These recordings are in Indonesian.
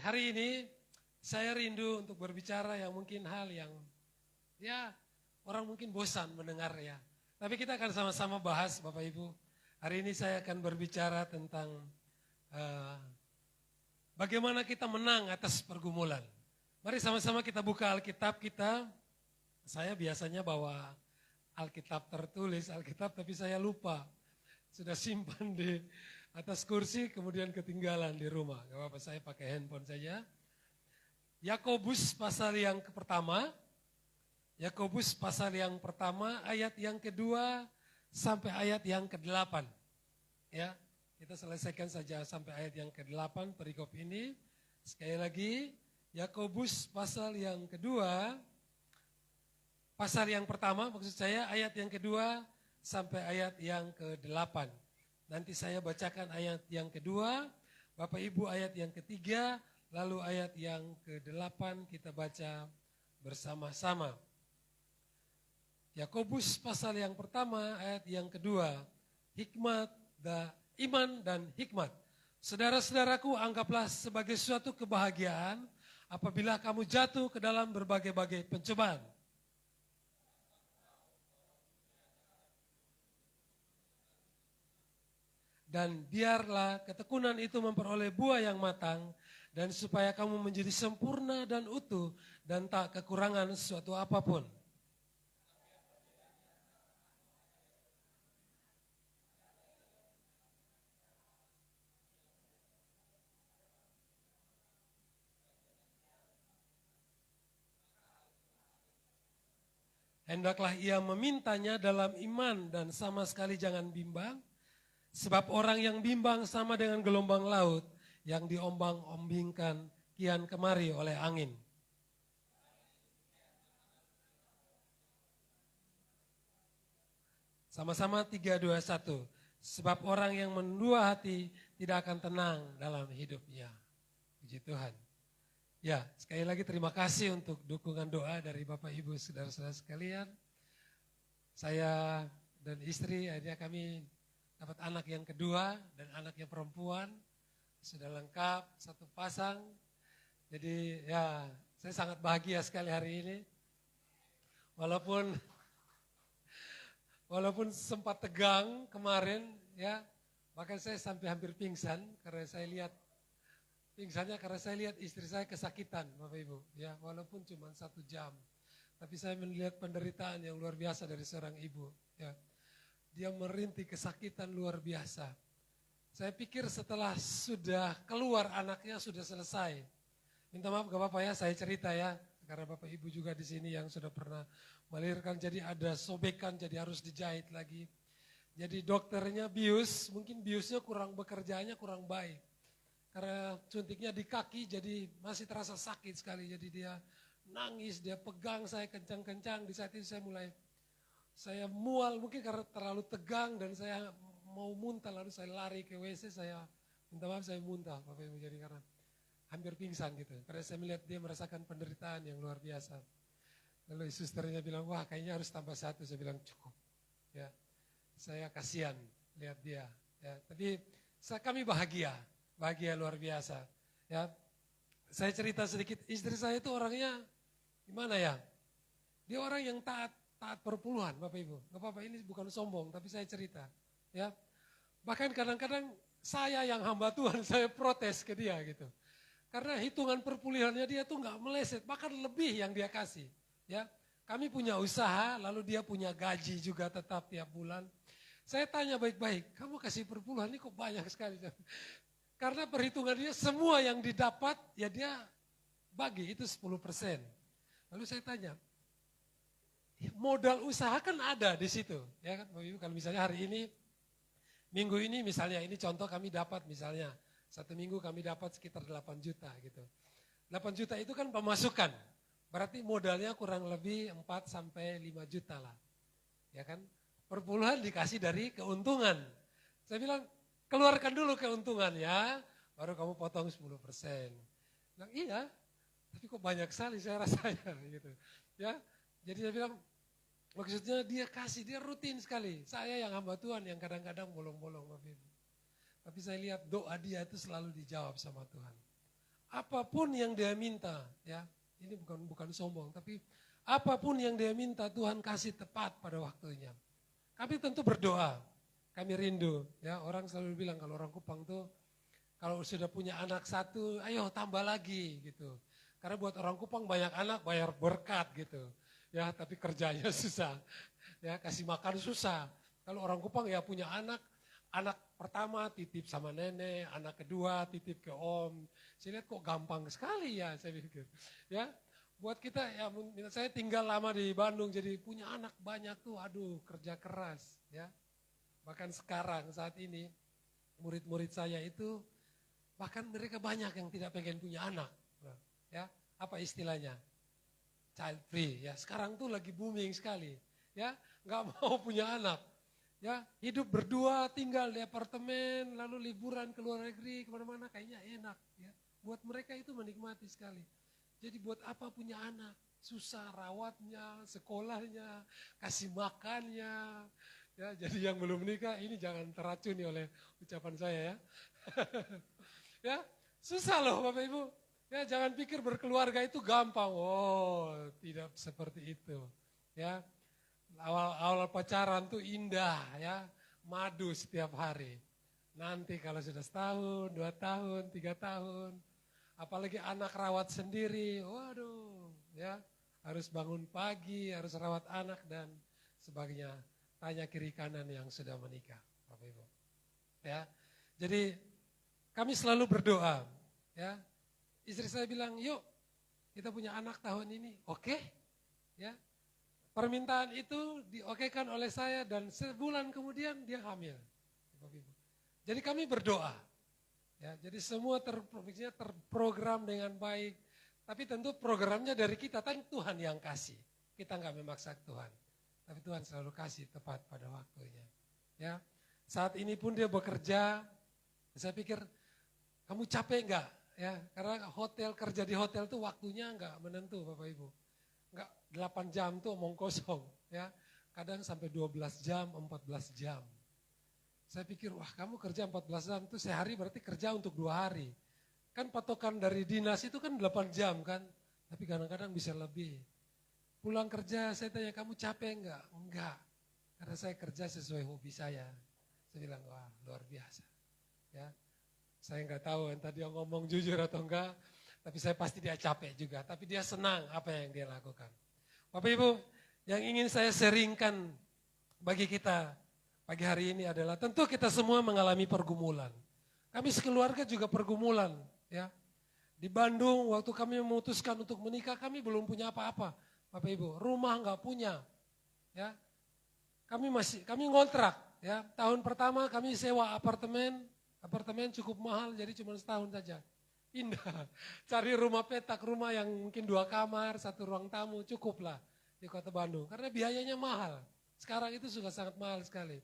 hari ini saya rindu untuk berbicara yang mungkin hal yang ya orang mungkin bosan mendengar ya. Tapi kita akan sama-sama bahas Bapak Ibu. Hari ini saya akan berbicara tentang bagaimana kita menang atas pergumulan. Mari sama-sama kita buka Alkitab kita. Saya biasanya bawa Alkitab tertulis, Alkitab tapi saya lupa. Sudah simpan di atas kursi kemudian ketinggalan di rumah. Gak apa-apa, saya pakai handphone saja. Yakobus pasal yang pertama. Yakobus pasal yang pertama ayat yang kedua sampai ayat yang ke-8. Ya, kita selesaikan saja sampai ayat yang ke-8 perikop ini. Sekali lagi, Yakobus pasal yang kedua, pasal yang pertama maksud saya ayat yang kedua sampai ayat yang ke-8. Nanti saya bacakan ayat yang kedua, Bapak Ibu ayat yang ketiga, lalu ayat yang ke-8 kita baca bersama-sama. Yakobus pasal yang pertama ayat yang kedua, iman dan hikmat. Saudara-saudaraku, anggaplah sebagai suatu kebahagiaan apabila kamu jatuh ke dalam berbagai-bagai pencobaan. Dan biarlah ketekunan itu memperoleh buah yang matang, dan supaya kamu menjadi sempurna dan utuh, dan tak kekurangan sesuatu apapun. Hendaklah ia memintanya dalam iman dan sama sekali jangan bimbang, sebab orang yang bimbang sama dengan gelombang laut yang diombang-ombingkan kian kemari oleh angin. Sama-sama 3, 2, 1. Sebab orang yang mendua hati tidak akan tenang dalam hidupnya. Puji Tuhan. Ya, sekali lagi terima kasih untuk dukungan doa dari Bapak Ibu saudara-saudara sekalian. Saya dan istri akhirnya kami dapat anak yang kedua dan anak yang perempuan, sudah lengkap satu pasang. Jadi ya saya sangat bahagia sekali hari ini. Walaupun sempat tegang kemarin ya, bahkan saya sampai hampir pingsan karena saya lihat istri saya kesakitan Bapak Ibu. Ya, walaupun cuma 1 jam. Tapi saya melihat penderitaan yang luar biasa dari seorang ibu. Ya. Dia merintih kesakitan luar biasa. Saya pikir setelah sudah keluar anaknya sudah selesai. Minta maaf gak apa-apa ya, saya cerita ya. Karena Bapak Ibu juga di sini yang sudah pernah melahirkan, jadi ada sobekan, jadi harus dijahit lagi. Jadi dokternya bius, mungkin biusnya bekerjanya kurang baik. Karena suntiknya di kaki, jadi masih terasa sakit sekali. Jadi dia nangis, dia pegang saya kencang-kencang. Di saat itu saya mual mungkin karena terlalu tegang dan saya mau muntah, lalu saya lari ke WC, saya minta maaf saya muntah Bapak Ibu, jadi karena hampir pingsan gitu. Karena saya melihat dia merasakan penderitaan yang luar biasa. Lalu susternya bilang, wah kayaknya harus tambah 1, saya bilang cukup. Ya, saya kasihan lihat dia. Ya, tapi kami bahagia luar biasa. Ya, saya cerita sedikit, istri saya itu orangnya gimana ya? Dia orang yang taat perpuluhan Bapak Ibu. Gak apa-apa, ini bukan sombong tapi saya cerita. Ya. Bahkan kadang-kadang saya yang hamba Tuhan saya protes ke dia gitu. Karena hitungan perpuluhannya dia tuh gak meleset, bahkan lebih yang dia kasih. Ya. Kami punya usaha, lalu dia punya gaji juga tetap tiap bulan. Saya tanya baik-baik, kamu kasih perpuluhan ini kok banyak sekali. Karena perhitungannya semua yang didapat ya dia bagi itu 10%. Lalu saya tanya, modal usaha kan ada di situ, ya kan, kalau misalnya hari ini, minggu ini misalnya, ini contoh kami dapat misalnya, 1 minggu kami dapat sekitar 8 juta gitu. 8 juta itu kan pemasukan, berarti modalnya kurang lebih 4 sampai 5 juta lah, ya kan. Perpuluhan dikasih dari keuntungan. Saya bilang, keluarkan dulu keuntungannya, baru kamu potong 10%. Nah, iya, tapi kok banyak sekali saya rasanya gitu, ya. Jadi saya bilang, maksudnya dia kasih, dia rutin sekali. Saya yang hamba Tuhan yang kadang-kadang bolong-bolong. Tapi saya lihat doa dia itu selalu dijawab sama Tuhan. apapun yang dia minta, ya, ini bukan sombong, tapi apapun yang dia minta Tuhan kasih tepat pada waktunya. Kami tentu berdoa, kami rindu, ya. Orang selalu bilang kalau orang Kupang tuh kalau sudah punya anak satu, ayo tambah lagi gitu. Karena buat orang Kupang banyak anak bayar berkat gitu, ya. Tapi kerjanya susah, ya, kasih makan susah. Kalau orang Kupang ya punya anak pertama titip sama nenek, anak kedua titip ke om. Saya lihat kok gampang sekali ya, saya pikir, ya. Buat kita ya, saya tinggal lama di Bandung jadi punya anak banyak tuh, aduh kerja keras, ya. Bahkan sekarang saat ini murid-murid saya itu bahkan mereka banyak yang tidak pengen punya anak, ya. Apa istilahnya? Child free, ya. Sekarang tuh lagi booming sekali, ya. Nggak mau punya anak, ya. Hidup berdua, tinggal di apartemen, lalu liburan ke luar negeri kemana-mana kayaknya enak, ya. Buat mereka itu menikmati sekali. Jadi buat apa punya anak? Susah rawatnya, sekolahnya, kasih makannya. Ya, jadi yang belum menikah ini jangan teracuni oleh ucapan saya ya. Ya, susah loh Bapak Ibu. Ya, jangan pikir berkeluarga itu gampang. Oh, tidak seperti itu. Ya. Awal pacaran tuh indah ya, madu setiap hari. Nanti kalau sudah setahun, 2 tahun, 3 tahun, apalagi anak rawat sendiri, waduh, ya harus bangun pagi, harus rawat anak dan sebagainya. Tanya kiri kanan yang sudah menikah, Bapak Ibu. Ya, jadi kami selalu berdoa. Ya, istri saya bilang, yuk kita punya anak tahun ini, oke? Ya, permintaan itu diokekan oleh saya dan sebulan kemudian dia hamil, Bapak Ibu. Jadi kami berdoa. Ya, jadi semua terprogram dengan baik, tapi tentu programnya dari kita, kan Tuhan yang kasih. Kita nggak memaksa Tuhan, tapi Tuhan selalu kasih tepat pada waktunya. Ya, saat ini pun dia bekerja, saya pikir kamu capek nggak? Ya, karena kerja di hotel tuh waktunya nggak menentu Bapak Ibu, nggak 8 jam tuh omong kosong, ya, kadang sampai 12 jam, 14 jam. Saya pikir, wah kamu kerja 14 jam, itu sehari berarti kerja untuk 2 hari. Kan patokan dari dinas itu kan 8 jam kan, tapi kadang-kadang bisa lebih. Pulang kerja saya tanya, kamu capek enggak? Enggak, karena saya kerja sesuai hobi saya. Saya bilang, wah luar biasa. Ya, saya enggak tahu entah dia ngomong jujur atau enggak, tapi saya pasti dia capek juga, tapi dia senang apa yang dia lakukan. Bapak Ibu, yang ingin saya sharingkan bagi kita pagi hari ini adalah tentu kita semua mengalami pergumulan. Kami sekeluarga juga pergumulan, ya. Di Bandung waktu kami memutuskan untuk menikah, kami belum punya apa-apa, Bapak Ibu. Rumah enggak punya, ya. Kami ngontrak, ya. Tahun pertama kami sewa apartemen cukup mahal, jadi cuma setahun saja. Indah, cari rumah petak, rumah yang mungkin 2 kamar, 1 ruang tamu, cukuplah di Kota Bandung. Karena biayanya mahal, sekarang itu sudah sangat mahal sekali.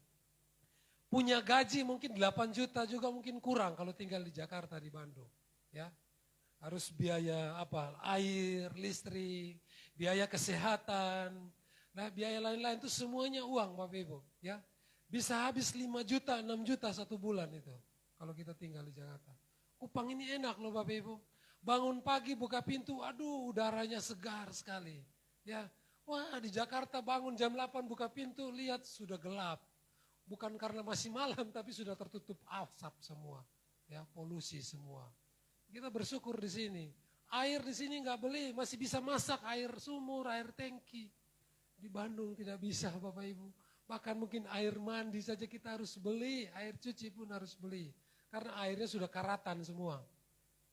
Punya gaji mungkin 8 juta juga mungkin kurang kalau tinggal di Jakarta, di Bandung. Ya, harus biaya air, listrik, biaya kesehatan, nah biaya lain-lain itu semuanya uang Bapak Ibu. Ya, bisa habis 5 juta, 6 juta 1 bulan itu kalau kita tinggal di Jakarta. Kupang ini enak loh Bapak Ibu. Bangun pagi buka pintu, aduh udaranya segar sekali. Ya, wah di Jakarta bangun jam 8 buka pintu, lihat sudah gelap. Bukan karena masih malam, tapi sudah tertutup asap semua, ya polusi semua. Kita bersyukur di sini. Air di sini nggak beli, masih bisa masak air sumur, air tangki. Di Bandung tidak bisa Bapak Ibu. Bahkan mungkin air mandi saja kita harus beli, air cuci pun harus beli. Karena airnya sudah karatan semua,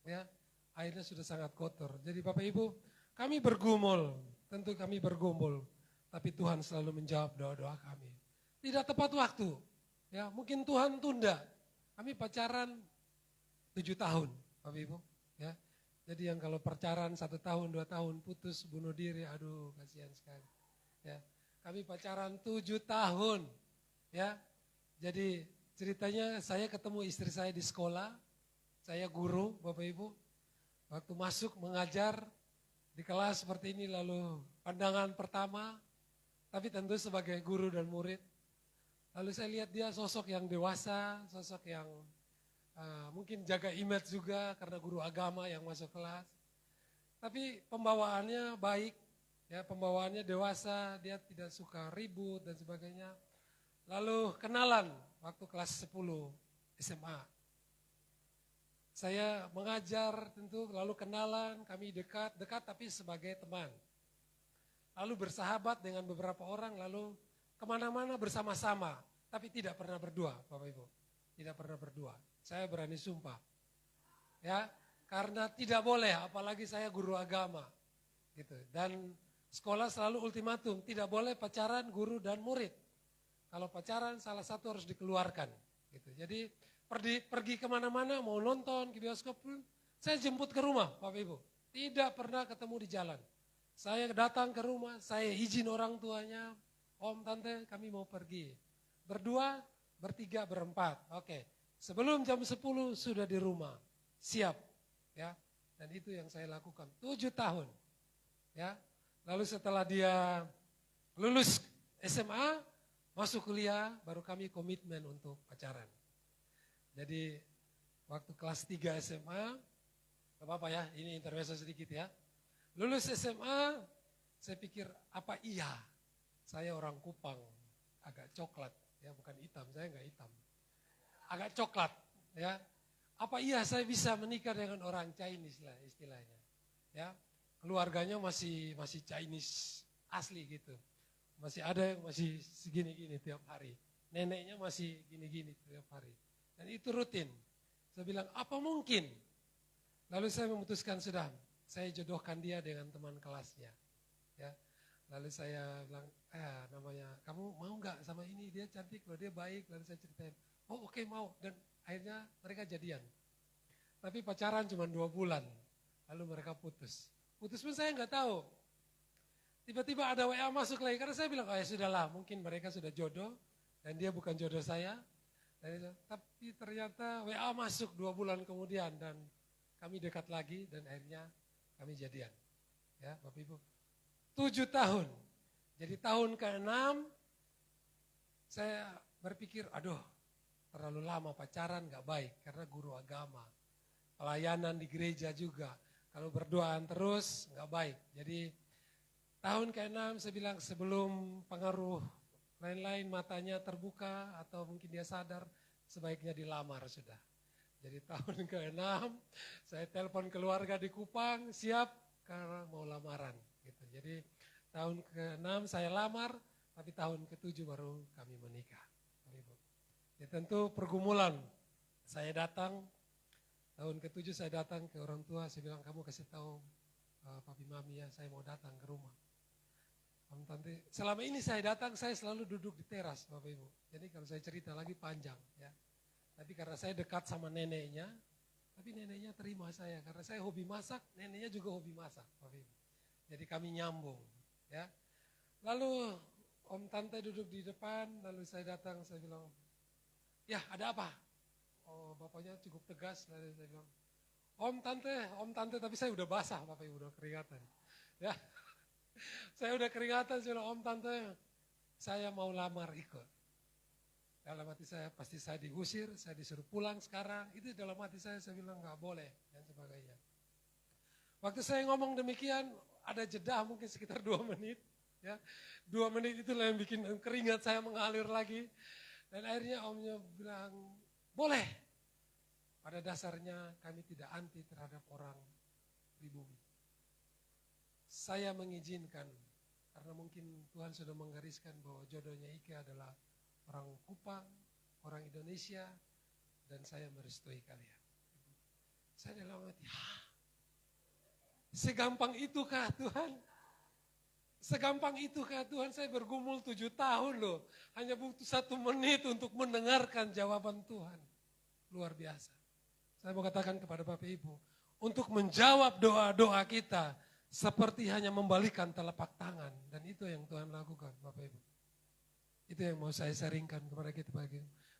ya airnya sudah sangat kotor. Jadi Bapak Ibu, kami bergumul, tentu kami bergumul, tapi Tuhan selalu menjawab doa-doa kami. Tidak tepat waktu, ya mungkin Tuhan tunda. Kami pacaran 7 tahun, Bapak Ibu, ya. Jadi yang kalau pacaran 1 tahun, 2 tahun putus bunuh diri, aduh kasihan sekali. Ya, kami pacaran 7 tahun, ya. Jadi ceritanya saya ketemu istri saya di sekolah, saya guru, Bapak Ibu. Waktu masuk mengajar di kelas seperti ini, lalu pandangan pertama, tapi tentu sebagai guru dan murid. Lalu saya lihat dia sosok yang dewasa, sosok yang mungkin jaga image juga karena guru agama yang masuk kelas. Tapi pembawaannya baik, ya pembawaannya dewasa, dia tidak suka ribut dan sebagainya. Lalu kenalan waktu kelas 10 SMA. Saya mengajar tentu, lalu kenalan, kami dekat tapi sebagai teman. Lalu bersahabat dengan beberapa orang, lalu kemana-mana bersama-sama, tapi tidak pernah berdua, Bapak Ibu. Tidak pernah berdua. Saya berani sumpah. Ya, karena tidak boleh, apalagi saya guru agama. Gitu. Dan sekolah selalu ultimatum, tidak boleh pacaran guru dan murid. Kalau pacaran salah satu harus dikeluarkan. Gitu. Jadi pergi kemana-mana, mau nonton, ke bioskop pun, saya jemput ke rumah, Bapak Ibu. Tidak pernah ketemu di jalan. Saya datang ke rumah, saya izin orang tuanya, Om, Tante, kami mau pergi. Berdua, bertiga, berempat. Oke. Sebelum jam 10 sudah di rumah. Siap. Ya. Dan itu yang saya lakukan. 7 tahun. Ya. Lalu setelah dia lulus SMA, masuk kuliah, baru kami komitmen untuk pacaran. Jadi waktu kelas 3 SMA, gak apa-apa ya, ini intermezzo sedikit ya. Lulus SMA, saya pikir apa iya, saya orang Kupang, agak coklat, ya bukan hitam, saya enggak hitam. Agak coklat, ya. Apa iya saya bisa menikah dengan orang Chinese lah istilahnya. Ya, keluarganya masih Chinese asli gitu. Masih ada yang masih segini-gini tiap hari. Neneknya masih gini-gini tiap hari. Dan itu rutin. Saya bilang, apa mungkin? Lalu saya memutuskan sudah, saya jodohkan dia dengan teman kelasnya. Ya. Lalu saya bilang, namanya, kamu mau nggak sama ini? Dia cantik loh, dia baik. Lalu saya ceritain, oh oke, mau. Dan akhirnya mereka jadian. Tapi pacaran cuma 2 bulan. Lalu mereka putus. Putus pun saya nggak tahu. Tiba-tiba ada WA masuk lagi. Karena saya bilang, oh ya sudahlah, mungkin mereka sudah jodoh. Dan dia bukan jodoh saya. Tapi ternyata WA masuk 2 bulan kemudian dan kami dekat lagi dan akhirnya kami jadian. Ya, Bapak Ibu. 7 tahun. Jadi tahun ke-6 saya berpikir, aduh terlalu lama pacaran gak baik karena guru agama. Pelayanan di gereja juga. Kalau berduaan terus gak baik. Jadi tahun ke-6 saya bilang sebelum pengaruh lain-lain matanya terbuka atau mungkin dia sadar sebaiknya dilamar sudah. Jadi tahun ke-6 saya telepon keluarga di Kupang siap karena mau lamaran. Gitu. Jadi tahun ke-6 saya lamar tapi tahun ke-7 baru kami menikah. Ya, tentu pergumulan saya datang tahun ke-7 saya datang ke orang tua saya bilang kamu kasih tahu papi mami ya saya mau datang ke rumah. Om Tante, selama ini saya datang, saya selalu duduk di teras, Bapak Ibu. Jadi kalau saya cerita lagi panjang, ya. Tapi karena saya dekat sama neneknya, tapi neneknya terima saya. Karena saya hobi masak, neneknya juga hobi masak, Bapak Ibu. Jadi kami nyambung, ya. Lalu Om Tante duduk di depan, lalu saya datang, saya bilang, ya ada apa? Oh bapaknya cukup tegas, lalu saya bilang, Om Tante, tapi saya udah basah, Bapak Ibu, udah keringatan. Ya. Saya udah keringatan, saya bilang, Om Tante, saya mau lamar ikut. Dalam hati saya, pasti saya diusir, saya disuruh pulang sekarang. Itu dalam hati saya bilang gak boleh, dan sebagainya. Waktu saya ngomong demikian, ada jeda mungkin sekitar 2 menit. Ya, 2 menit itulah yang bikin keringat saya mengalir lagi. Dan akhirnya omnya bilang, boleh. Pada dasarnya kami tidak anti terhadap orang pribumi. Saya mengizinkan, karena mungkin Tuhan sudah menggariskan bahwa jodohnya Ike adalah orang Kupang, orang Indonesia, dan saya merestui kalian. Saya dalam hati, segampang itukah Tuhan? Segampang itukah Tuhan? Saya bergumul 7 tahun loh, hanya butuh 1 menit untuk mendengarkan jawaban Tuhan. Luar biasa. Saya mau katakan kepada Bapak Ibu, untuk menjawab doa-doa kita, seperti hanya membalikan telapak tangan. Dan itu yang Tuhan lakukan, Bapak Ibu. Itu yang mau saya sharingkan kepada kita.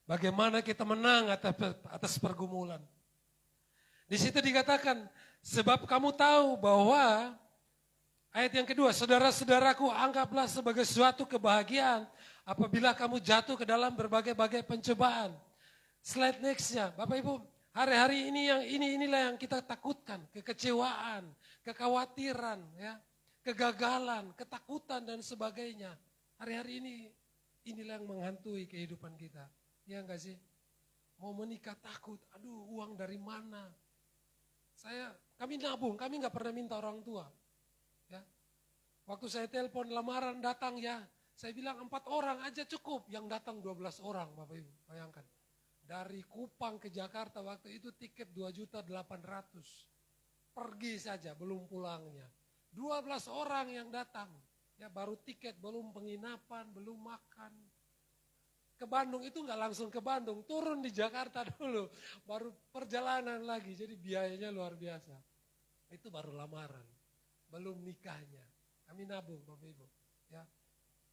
Bagaimana kita menang atas pergumulan. Di situ dikatakan, sebab kamu tahu bahwa, ayat yang kedua, saudara-saudaraku anggaplah sebagai suatu kebahagiaan apabila kamu jatuh ke dalam berbagai-bagai pencobaan. Slide nextnya, Bapak Ibu, Hari-hari ini inilah yang kita takutkan, kekecewaan, kekhawatiran, ya, kegagalan, ketakutan dan sebagainya. Hari-hari inilah yang menghantui kehidupan kita. Ya enggak sih? Mau menikah takut, aduh uang dari mana? Kami nabung, kami nggak pernah minta orang tua. Ya. Waktu saya telepon lamaran datang ya, saya bilang 4 orang aja cukup, yang datang 12 orang Bapak Ibu, bayangkan. Dari Kupang ke Jakarta waktu itu tiket 2.800.000. Pergi saja, belum pulangnya. 12 orang yang datang, ya baru tiket, belum penginapan, belum makan. Ke Bandung itu nggak langsung ke Bandung, turun di Jakarta dulu, baru perjalanan lagi, jadi biayanya luar biasa. Itu baru lamaran, belum nikahnya. Kami nabung Bapak Ibu, ya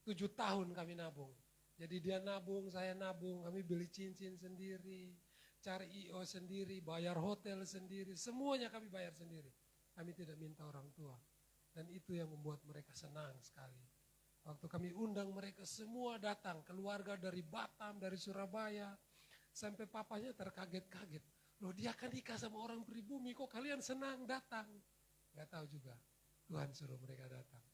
7 tahun kami nabung. Jadi dia nabung, saya nabung, kami beli cincin sendiri, cari IO sendiri, bayar hotel sendiri, semuanya kami bayar sendiri. Kami tidak minta orang tua. Dan itu yang membuat mereka senang sekali. Waktu kami undang mereka semua datang, keluarga dari Batam, dari Surabaya, sampai papanya terkaget-kaget. Loh dia kan nikah sama orang pribumi, kok kalian senang datang? Gak tahu juga, Tuhan suruh mereka datang.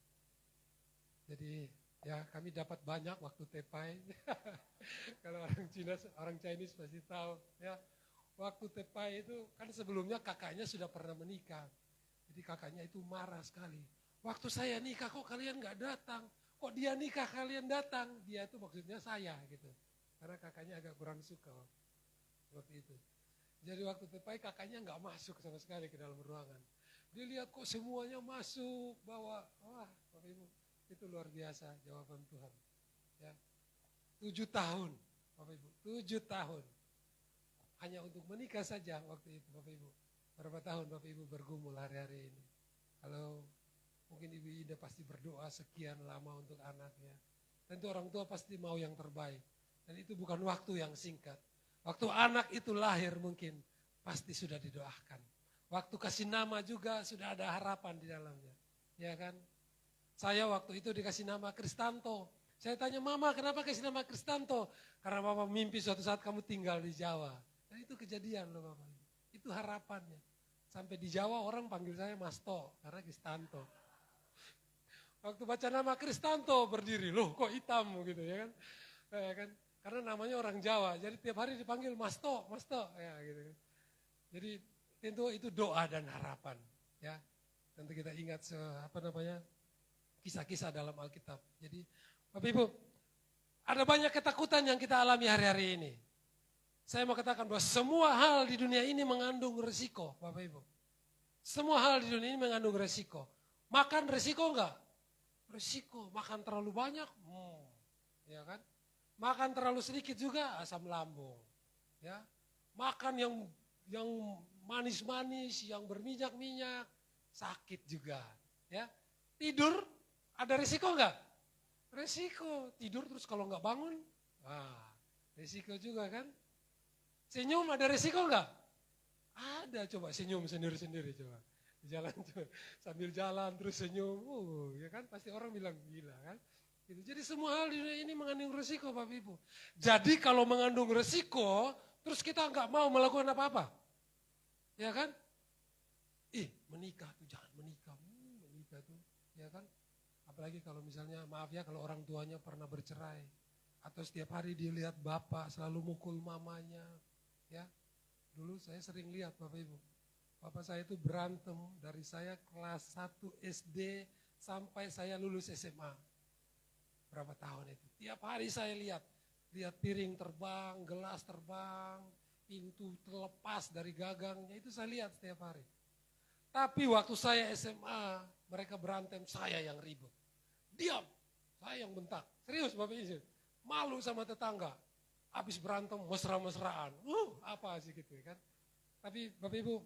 Jadi ya kami dapat banyak waktu tepai. Kalau orang Chinese pasti tahu. Ya, waktu tepai itu kan sebelumnya kakaknya sudah pernah menikah. Jadi kakaknya itu marah sekali. Waktu saya nikah kok kalian nggak datang? Kok dia nikah kalian datang? Dia itu maksudnya saya gitu. Karena kakaknya agak kurang suka waktu itu. Jadi waktu tepai kakaknya nggak masuk sama sekali ke dalam ruangan. Dia lihat kok semuanya masuk, bawa, wah Bapak Ibu. Itu luar biasa jawaban Tuhan. Ya. 7 tahun, Bapak Ibu, 7 tahun. Hanya untuk menikah saja waktu itu, Bapak Ibu. Berapa tahun Bapak Ibu bergumul hari-hari ini. Kalau mungkin Ibu Ida pasti berdoa sekian lama untuk anaknya. Tentu orang tua pasti mau yang terbaik. Dan itu bukan waktu yang singkat. Waktu anak itu lahir mungkin pasti sudah didoakan. Waktu kasih nama juga sudah ada harapan di dalamnya. Ya kan? Saya waktu itu dikasih nama Kristanto. Saya tanya, Mama kenapa kasih nama Kristanto? Karena Mama mimpi suatu saat kamu tinggal di Jawa. Dan itu kejadian loh Bapak. Itu harapannya. Sampai di Jawa orang panggil saya Masto, karena Kristanto. Waktu baca nama Kristanto berdiri, loh kok hitam gitu ya kan. Ya kan? Karena namanya orang Jawa, jadi tiap hari dipanggil Masto, Masto. Ya, gitu kan. Jadi tentu itu doa dan harapan. Ya, tentu kita ingat kisah-kisah dalam Alkitab. Jadi Bapak Ibu, ada banyak ketakutan yang kita alami hari-hari ini. Saya mau katakan bahwa semua hal di dunia ini mengandung resiko, Bapak Ibu. Semua hal di dunia ini mengandung resiko. Makan resiko enggak? Resiko. Makan terlalu banyak? Ya kan? Makan terlalu sedikit juga asam lambung. Ya. Makan yang manis-manis, yang berminyak-minyak, sakit juga. Ya. Tidur ada resiko enggak? Resiko. Tidur terus kalau enggak bangun, resiko juga kan? Senyum ada resiko enggak? Ada, coba senyum sendiri-sendiri coba. Jalan coba. Sambil jalan terus senyum, ya kan pasti orang bilang gila kan? Gitu. Jadi semua hal di dunia ini mengandung resiko Bapak Ibu. Jadi kalau mengandung resiko, terus kita enggak mau melakukan apa-apa. Ya kan? Menikah tuh jangan menikah. Menikah tuh, ya kan? Apalagi kalau misalnya, maaf ya kalau orang tuanya pernah bercerai. Atau setiap hari dia lihat bapak selalu mukul mamanya. Ya, dulu saya sering lihat Bapak Ibu. Bapak saya itu berantem dari saya kelas 1 SD sampai saya lulus SMA. Berapa tahun itu. Tiap hari saya lihat piring terbang, gelas terbang, pintu terlepas dari gagangnya. Itu saya lihat setiap hari. Tapi waktu saya SMA, mereka berantem, saya yang ribut. Diam, saya yang bentak. Serius Bapak Ibu, malu sama tetangga. Habis berantem mesra-mesraan. Apa sih gitu kan. Tapi Bapak Ibu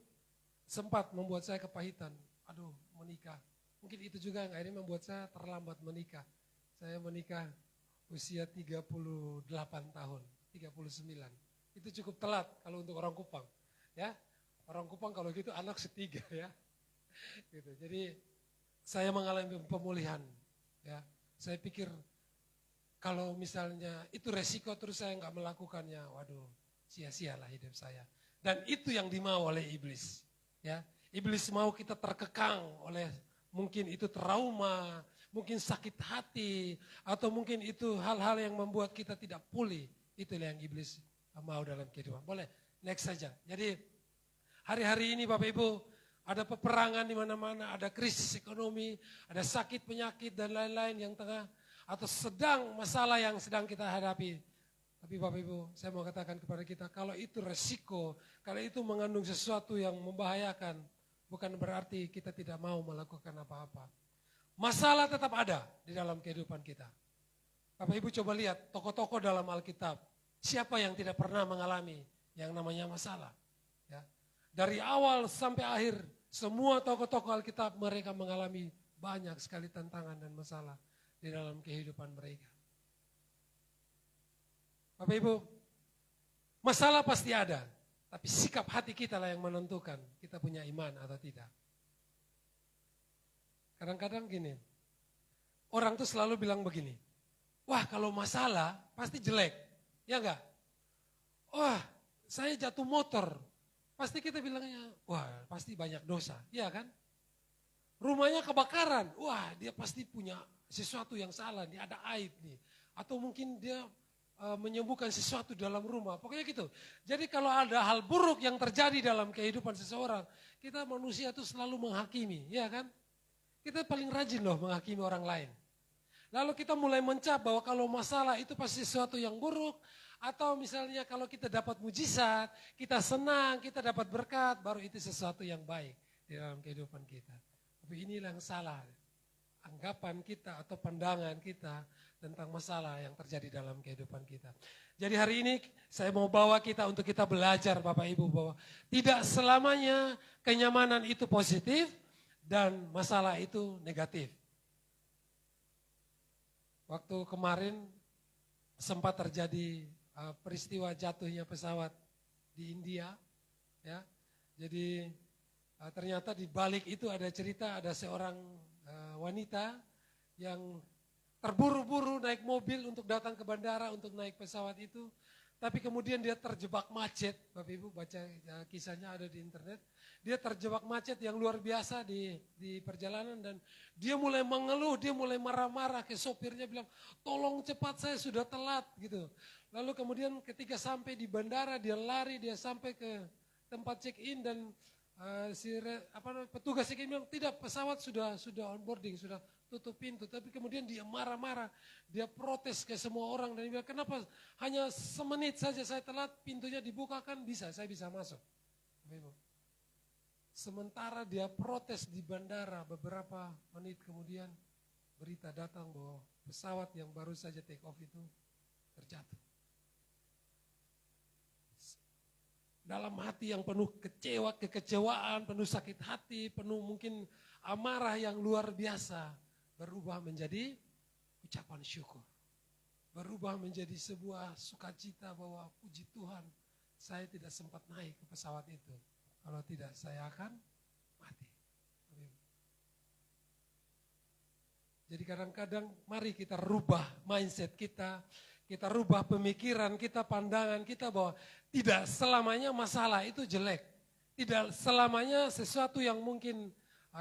sempat membuat saya kepahitan. Aduh menikah. Mungkin itu juga yang akhirnya membuat saya terlambat menikah. Saya menikah usia 38 tahun, 39. Itu cukup telat kalau untuk orang Kupang. Ya, orang Kupang kalau gitu anak setiga ya. Gitu. Jadi saya mengalami pemulihan. Ya, saya pikir kalau misalnya itu resiko terus saya nggak melakukannya, waduh sia-sialah hidup saya. Dan itu yang dimau oleh iblis. Ya, iblis mau kita terkekang oleh mungkin itu trauma, mungkin sakit hati, atau mungkin itu hal-hal yang membuat kita tidak pulih. Itulah yang iblis mau dalam kehidupan. Boleh, next saja. Jadi hari-hari ini Bapak Ibu, ada peperangan di mana-mana, ada krisis ekonomi, ada sakit penyakit dan lain-lain yang tengah, atau sedang masalah yang sedang kita hadapi. Tapi Bapak Ibu, saya mau katakan kepada kita, kalau itu resiko, kalau itu mengandung sesuatu yang membahayakan, bukan berarti kita tidak mau melakukan apa-apa. Masalah tetap ada di dalam kehidupan kita. Bapak Ibu coba lihat tokoh-tokoh dalam Alkitab, siapa yang tidak pernah mengalami yang namanya masalah. Ya. Dari awal sampai akhir, semua tokoh-tokoh Alkitab mereka mengalami banyak sekali tantangan dan masalah di dalam kehidupan mereka. Bapak Ibu, masalah pasti ada, tapi sikap hati kita lah yang menentukan kita punya iman atau tidak. Kadang-kadang gini, orang tuh selalu bilang begini, wah kalau masalah pasti jelek, ya enggak? Wah saya jatuh motor, pasti kita bilangnya, wah pasti banyak dosa, ya kan? Rumahnya kebakaran, wah dia pasti punya sesuatu yang salah nih, ada aib nih. Atau mungkin dia menyembuhkan sesuatu dalam rumah, pokoknya gitu. Jadi kalau ada hal buruk yang terjadi dalam kehidupan seseorang, kita manusia itu selalu menghakimi, ya kan? Kita paling rajin loh menghakimi orang lain. Lalu kita mulai mencap bahwa kalau masalah itu pasti sesuatu yang buruk, atau misalnya kalau kita dapat mujizat, kita senang, kita dapat berkat, baru itu sesuatu yang baik di dalam kehidupan kita. Tapi inilah yang salah, anggapan kita atau pandangan kita tentang masalah yang terjadi dalam kehidupan kita. Jadi hari ini saya mau bawa kita untuk kita belajar Bapak Ibu bahwa tidak selamanya kenyamanan itu positif dan masalah itu negatif. Waktu kemarin sempat terjadi peristiwa jatuhnya pesawat di India, ya. Jadi ternyata di balik itu ada cerita, ada seorang wanita yang terburu-buru naik mobil untuk datang ke bandara untuk naik pesawat itu. Tapi kemudian dia terjebak macet, Bapak Ibu baca kisahnya ada di internet. Dia terjebak macet yang luar biasa di perjalanan dan dia mulai mengeluh, dia mulai marah-marah ke sopirnya bilang, tolong cepat saya sudah telat gitu. Lalu kemudian ketika sampai di bandara dia lari, dia sampai ke tempat check-in dan petugas check-in bilang tidak, pesawat sudah onboarding, sudah tutup pintu. Tapi kemudian dia marah-marah, dia protes ke semua orang dan dia bilang kenapa hanya semenit saja saya telat, pintunya dibukakan saya bisa masuk. Sementara dia protes di bandara, beberapa menit kemudian berita datang bahwa pesawat yang baru saja take off itu terjatuh. Dalam hati yang penuh kekecewaan, penuh sakit hati, penuh mungkin amarah yang luar biasa, berubah menjadi ucapan syukur. Berubah menjadi sebuah sukacita bahwa puji Tuhan, saya tidak sempat naik ke pesawat itu. Kalau tidak saya akan mati. Jadi kadang-kadang mari kita rubah mindset kita rubah pemikiran kita, pandangan kita bahwa tidak selamanya masalah itu jelek. Tidak selamanya sesuatu yang mungkin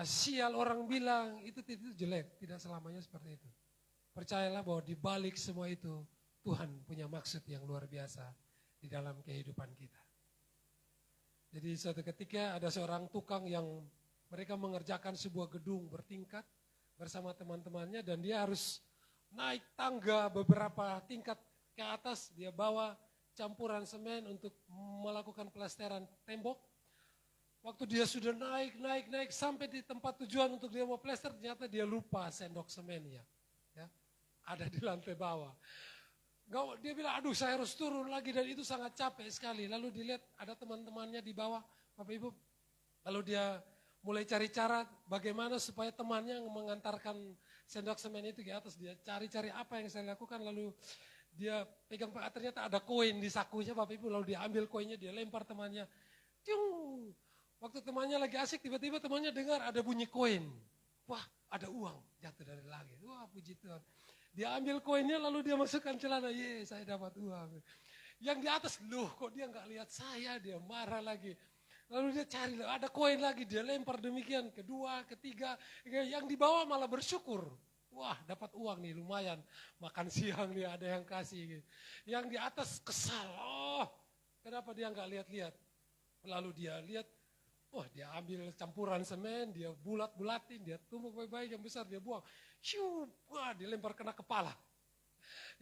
sial orang bilang itu jelek. Tidak selamanya seperti itu. Percayalah bahwa di balik semua itu Tuhan punya maksud yang luar biasa di dalam kehidupan kita. Jadi suatu ketika ada seorang tukang yang mereka mengerjakan sebuah gedung bertingkat bersama teman-temannya dan dia harus naik tangga beberapa tingkat ke atas, dia bawa campuran semen untuk melakukan plesteran tembok. Waktu dia sudah naik sampai di tempat tujuan untuk dia mau plester, ternyata dia lupa sendok semennya. Ya, ada di lantai bawah. Dia bilang, aduh saya harus turun lagi dan itu sangat capek sekali. Lalu dilihat ada teman-temannya di bawah, Bapak Ibu. Lalu dia mulai cari cara bagaimana supaya temannya mengantarkan sendok semen itu ke atas. Dia cari-cari apa yang saya lakukan, lalu dia pegang, ternyata ada koin di sakunya Bapak Ibu. Lalu dia ambil koinnya, dia lempar temannya. Cung! Waktu temannya lagi asik, tiba-tiba temannya dengar ada bunyi koin. Wah, ada uang jatuh dari langit. Wah, puji Tuhan. Dia ambil koinnya lalu dia masukkan celana, saya dapat uang. Yang di atas, loh kok dia nggak lihat saya, dia marah lagi. Lalu dia cari, ada koin lagi, dia lempar demikian, kedua, ketiga, yang di bawah malah bersyukur. Wah, dapat uang nih lumayan, makan siang nih ada yang kasih. Yang di atas kesal, oh kenapa dia nggak lihat-lihat. Lalu dia lihat, wah dia ambil campuran semen, dia bulat-bulatin, dia tumbuk baik-baik yang besar, dia buang. Syup, wah dia lempar kena kepala.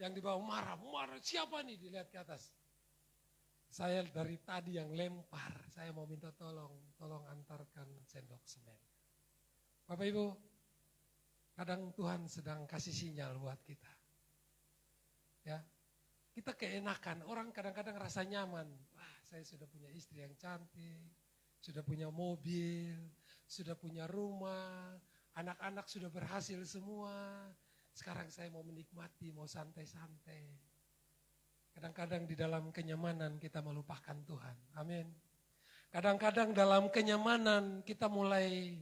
Yang di bawah marah, siapa nih dilihat ke atas. Saya dari tadi yang lempar, saya mau minta tolong antarkan sendok semen. Bapak Ibu, kadang Tuhan sedang kasih sinyal buat kita. Ya, kita keenakan, orang kadang-kadang rasa nyaman. Wah, saya sudah punya istri yang cantik, sudah punya mobil, sudah punya rumah, anak-anak sudah berhasil semua. Sekarang saya mau menikmati, mau santai-santai. Kadang-kadang di dalam kenyamanan kita melupakan Tuhan. Amin. Kadang-kadang dalam kenyamanan kita mulai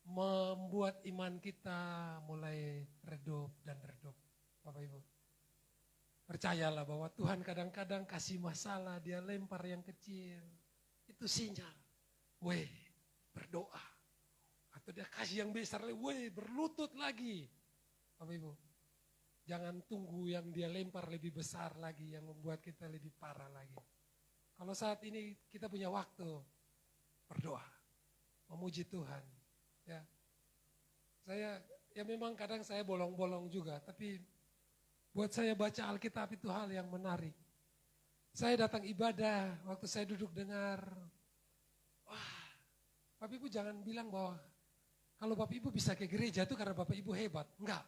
membuat iman kita mulai redup dan redup. Bapak Ibu, percayalah bahwa Tuhan kadang-kadang kasih masalah, dia lempar yang kecil. Itu sinyal. Weh, berdoa. Atau dia kasih yang besar, weh, berlutut lagi. Bapak Ibu, jangan tunggu yang dia lempar lebih besar lagi, yang membuat kita lebih parah lagi. Kalau saat ini kita punya waktu, berdoa, memuji Tuhan. Ya, memang kadang saya bolong-bolong juga, tapi buat saya baca Alkitab itu hal yang menarik. Saya datang ibadah, waktu saya duduk dengar, wah, Bapak Ibu jangan bilang bahwa kalau Bapak Ibu bisa ke gereja itu karena Bapak Ibu hebat, enggak.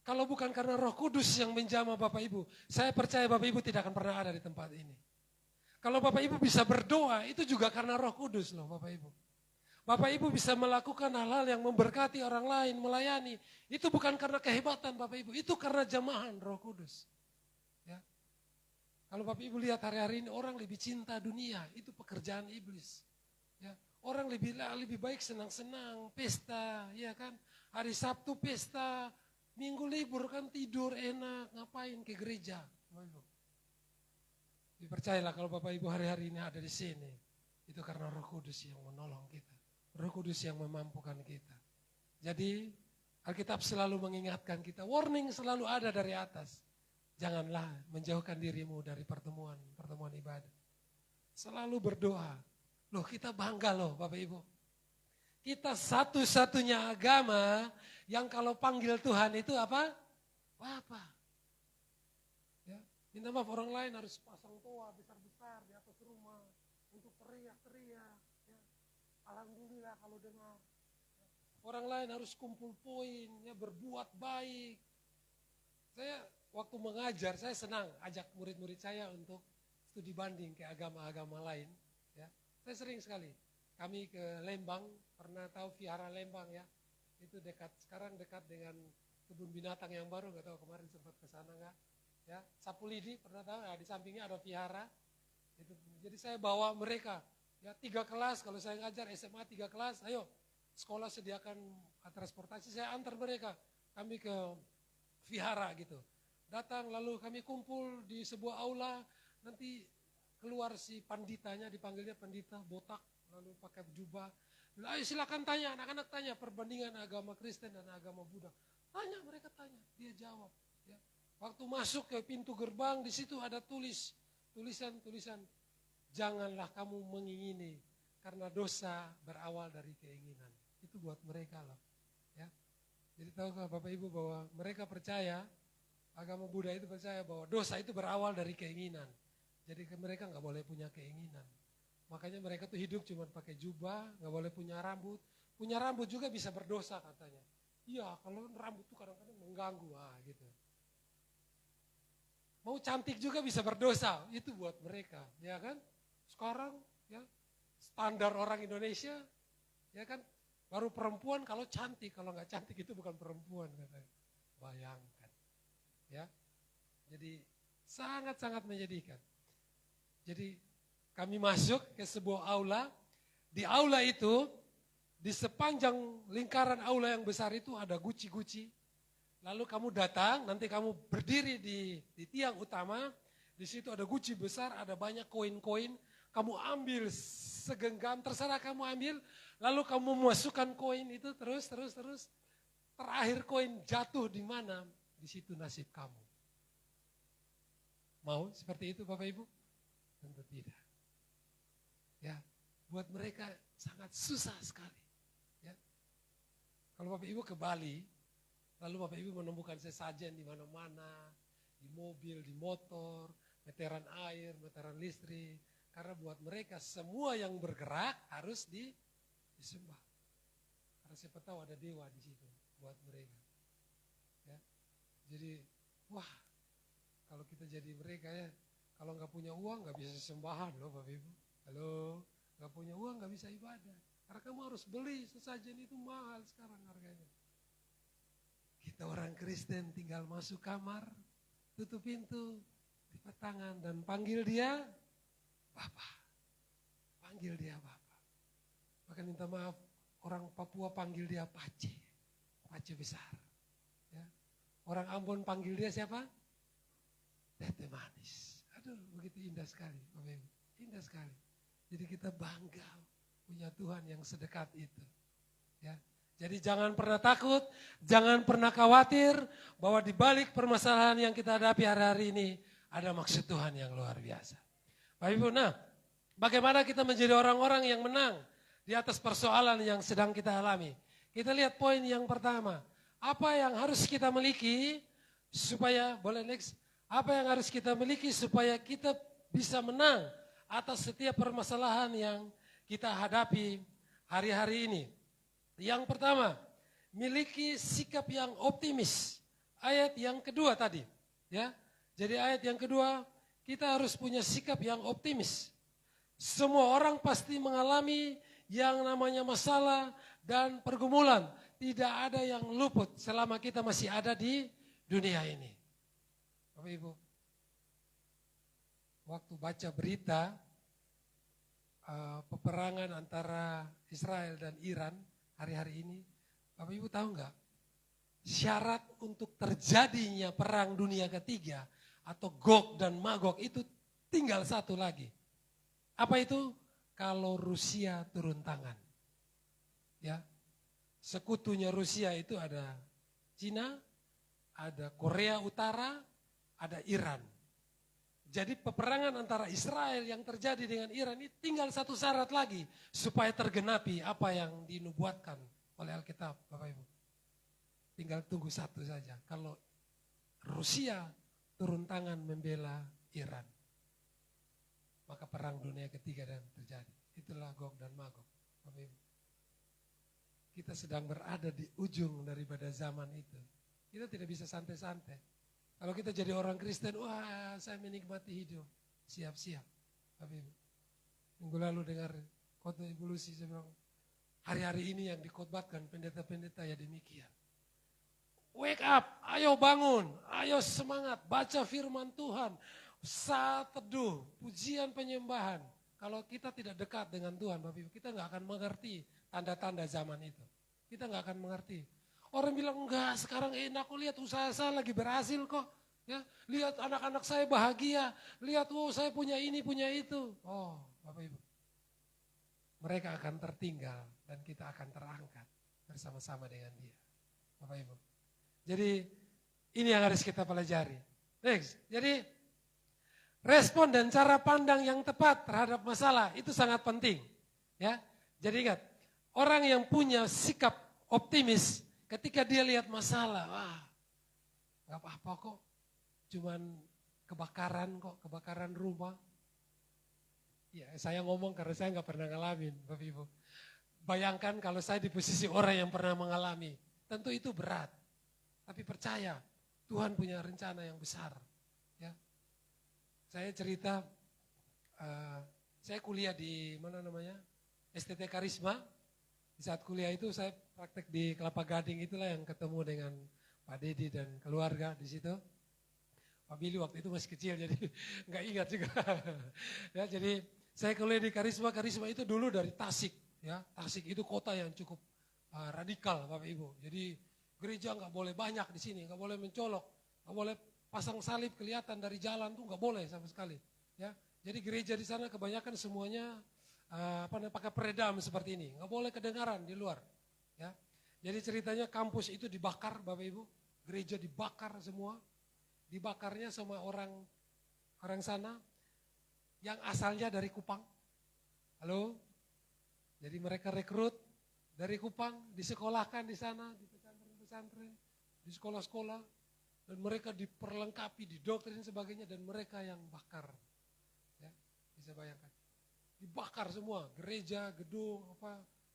Kalau bukan karena Roh Kudus yang menjamah Bapak Ibu, saya percaya Bapak Ibu tidak akan pernah ada di tempat ini. Kalau Bapak Ibu bisa berdoa, itu juga karena Roh Kudus loh Bapak Ibu. Bapak Ibu bisa melakukan hal-hal yang memberkati orang lain, melayani. Itu bukan karena kehebatan Bapak Ibu, itu karena jamahan Roh Kudus. Ya. Kalau Bapak Ibu lihat hari-hari ini orang lebih cinta dunia, itu pekerjaan iblis. Ya. Orang lebih baik senang-senang, pesta, ya kan. Hari Sabtu pesta, Minggu libur kan tidur enak, ngapain ke gereja. Dipercayalah kalau Bapak Ibu hari-hari ini ada di sini, itu karena Roh Kudus yang menolong kita. Roh Kudus yang memampukan kita. Jadi Alkitab selalu mengingatkan kita, warning selalu ada dari atas. Janganlah menjauhkan dirimu dari pertemuan ibadah. Selalu berdoa. Loh kita bangga loh Bapak Ibu. Kita satu-satunya agama yang kalau panggil Tuhan itu apa? Bapa. Ya, minta maaf orang lain harus pasang toa besar-besar di atas rumah untuk teriak-teriak. Ya. Alhamdulillah kalau dengar. Ya. Orang lain harus kumpul poin, ya, berbuat baik. Saya waktu mengajar, saya senang ajak murid-murid saya untuk studi banding ke agama-agama lain. Ya. Saya sering sekali. Kami ke Lembang, pernah tahu Vihara Lembang ya. Itu sekarang dekat dengan kebun binatang yang baru, nggak tahu kemarin sempat ke sana nggak? Ya, Sapulidi pernah tahu? Nah, di sampingnya ada Vihara. Itu, jadi saya bawa mereka, ya 3 kelas kalau saya ngajar SMA 3 kelas, ayo sekolah sediakan transportasi, saya antar mereka. Kami ke Vihara gitu. Datang lalu kami kumpul di sebuah aula, nanti keluar si panditanya, dipanggilnya pandita botak, lalu pakai jubah. Ayo silakan tanya, anak-anak tanya perbandingan agama Kristen dan agama Buddha. Tanya, mereka tanya, dia jawab. Ya. Waktu masuk ke pintu gerbang, di situ ada tulisan, janganlah kamu mengingini, karena dosa berawal dari keinginan. Itu buat mereka loh. Ya. Jadi tahukah Bapak Ibu bahwa mereka percaya, agama Buddha itu percaya bahwa dosa itu berawal dari keinginan. Jadi mereka nggak boleh punya keinginan. Makanya mereka tuh hidup cuma pakai jubah, nggak boleh punya rambut. Punya rambut juga bisa berdosa katanya. Iya, kalau rambut tuh kadang-kadang mengganggu, gitu. Mau cantik juga bisa berdosa, itu buat mereka, ya kan? Sekarang, ya standar orang Indonesia, ya kan? Baru perempuan kalau cantik, kalau nggak cantik itu bukan perempuan katanya. Bayangkan, ya. Jadi sangat-sangat menyedihkan. Jadi kami masuk ke sebuah aula, di aula itu, di sepanjang lingkaran aula yang besar itu ada guci-guci. Lalu kamu datang, nanti kamu berdiri di tiang utama, Di situ ada guci besar, ada banyak koin-koin. Kamu ambil segenggam, terserah kamu ambil. Lalu kamu masukkan koin itu terus. Terakhir koin jatuh di mana? Di situ nasib kamu. Mau seperti itu Bapak Ibu? Tentu tidak. Ya, buat mereka sangat susah sekali. Ya. Kalau Bapak Ibu ke Bali, lalu Bapak Ibu menemukan sesajen di mana-mana, di mobil, di motor, meteran air, meteran listrik. Karena buat mereka semua yang bergerak harus disembah. Karena siapa tahu ada dewa di situ buat mereka. Ya. Jadi, wah, kalau kita jadi mereka ya, kalau nggak punya uang nggak bisa sembahan loh Bapak Ibu. Halo, nggak punya uang nggak bisa ibadah. Karena kamu harus beli sesajen itu mahal sekarang harganya. Kita orang Kristen tinggal masuk kamar, tutup pintu, lipat tangan dan panggil dia Bapak. Panggil dia Bapak. Bahkan minta maaf, orang Papua panggil dia Pace. Pace besar. Ya. Orang Ambon panggil dia siapa? Tete manis. Aduh, begitu indah sekali, Bapak Ibu. Indah sekali. Jadi kita bangga punya Tuhan yang sedekat itu. Ya. Jadi jangan pernah takut, jangan pernah khawatir bahwa di balik permasalahan yang kita hadapi hari-hari ini ada maksud Tuhan yang luar biasa. Bapak Ibu, nah, bagaimana kita menjadi orang-orang yang menang di atas persoalan yang sedang kita alami? Kita lihat poin yang pertama. Apa yang harus kita miliki supaya, boleh next, apa yang harus kita miliki supaya kita bisa menang atas setiap permasalahan yang kita hadapi hari-hari ini. Yang pertama, miliki sikap yang optimis. Ayat yang kedua tadi, ya. Jadi ayat yang kedua, kita harus punya sikap yang optimis. Semua orang pasti mengalami yang namanya masalah dan pergumulan. Tidak ada yang luput selama kita masih ada di dunia ini. Bapak Ibu, waktu baca berita peperangan antara Israel dan Iran hari-hari ini, Bapak Ibu tahu nggak? Syarat untuk terjadinya perang dunia ketiga atau Gog dan Magog itu tinggal satu lagi. Apa itu? Kalau Rusia turun tangan. Ya, sekutunya Rusia itu ada Cina, ada Korea Utara, ada Iran. Jadi peperangan antara Israel yang terjadi dengan Iran ini tinggal satu syarat lagi supaya tergenapi apa yang dinubuatkan oleh Alkitab, Bapak Ibu. Tinggal tunggu satu saja. Kalau Rusia turun tangan membela Iran, maka perang dunia ketiga dan terjadi. Itulah Gog dan Magog, Bapak Ibu. Kita sedang berada di ujung daripada zaman itu. Kita tidak bisa santai-santai. Kalau kita jadi orang Kristen, wah saya menikmati hidup. Siap-siap. Bapak Ibu. Minggu lalu dengar khotbah Ibu Lucy, saya bilang, hari-hari ini yang dikhotbahkan pendeta-pendeta ya demikian. Wake up, ayo bangun, ayo semangat, baca firman Tuhan. Saat teduh, pujian penyembahan. Kalau kita tidak dekat dengan Tuhan, Bapak Ibu, kita nggak akan mengerti tanda-tanda zaman itu. Kita nggak akan mengerti. Orang bilang enggak, sekarang enak, aku lihat usaha saya lagi berhasil kok. Ya, lihat anak-anak saya bahagia, lihat saya punya ini, punya itu. Oh, Bapak Ibu. Mereka akan tertinggal dan kita akan terangkat bersama-sama dengan dia. Bapak Ibu. Jadi ini yang harus kita pelajari. Next. Jadi respon dan cara pandang yang tepat terhadap masalah itu sangat penting. Ya. Jadi ingat, orang yang punya sikap optimis ketika dia lihat masalah, wah gak apa-apa kok, cuman kebakaran rumah. Ya saya ngomong karena saya gak pernah ngalamin, Bapak Ibu. Bayangkan kalau saya di posisi orang yang pernah mengalami, tentu itu berat. Tapi percaya, Tuhan punya rencana yang besar. Ya. Saya cerita, saya kuliah di STT Karisma. Di saat kuliah itu saya praktek di Kelapa Gading, itulah yang ketemu dengan Pak Dedi dan keluarga di situ. Pak Billy waktu itu masih kecil jadi nggak ingat juga. Ya, jadi saya kuliah di Karisma. Karisma itu dulu dari Tasik. Ya, Tasik itu kota yang cukup radikal, Bapak Ibu. Jadi gereja nggak boleh banyak di sini, nggak boleh mencolok, nggak boleh pasang salib kelihatan dari jalan tuh nggak boleh sama sekali. Ya, jadi gereja di sana kebanyakan semuanya pakai peredam seperti ini, nggak boleh kedengaran di luar. Ya, jadi ceritanya kampus itu dibakar, Bapak Ibu, gereja dibakar semua, dibakarnya sama orang sana yang asalnya dari Kupang. Halo, jadi mereka rekrut dari Kupang, disekolahkan di sana, di pesantren-pesantren, di sekolah-sekolah, dan mereka diperlengkapi, didoktrin sebagainya, dan mereka yang bakar. Ya, bisa bayangkan. Dibakar semua, gereja, gedung,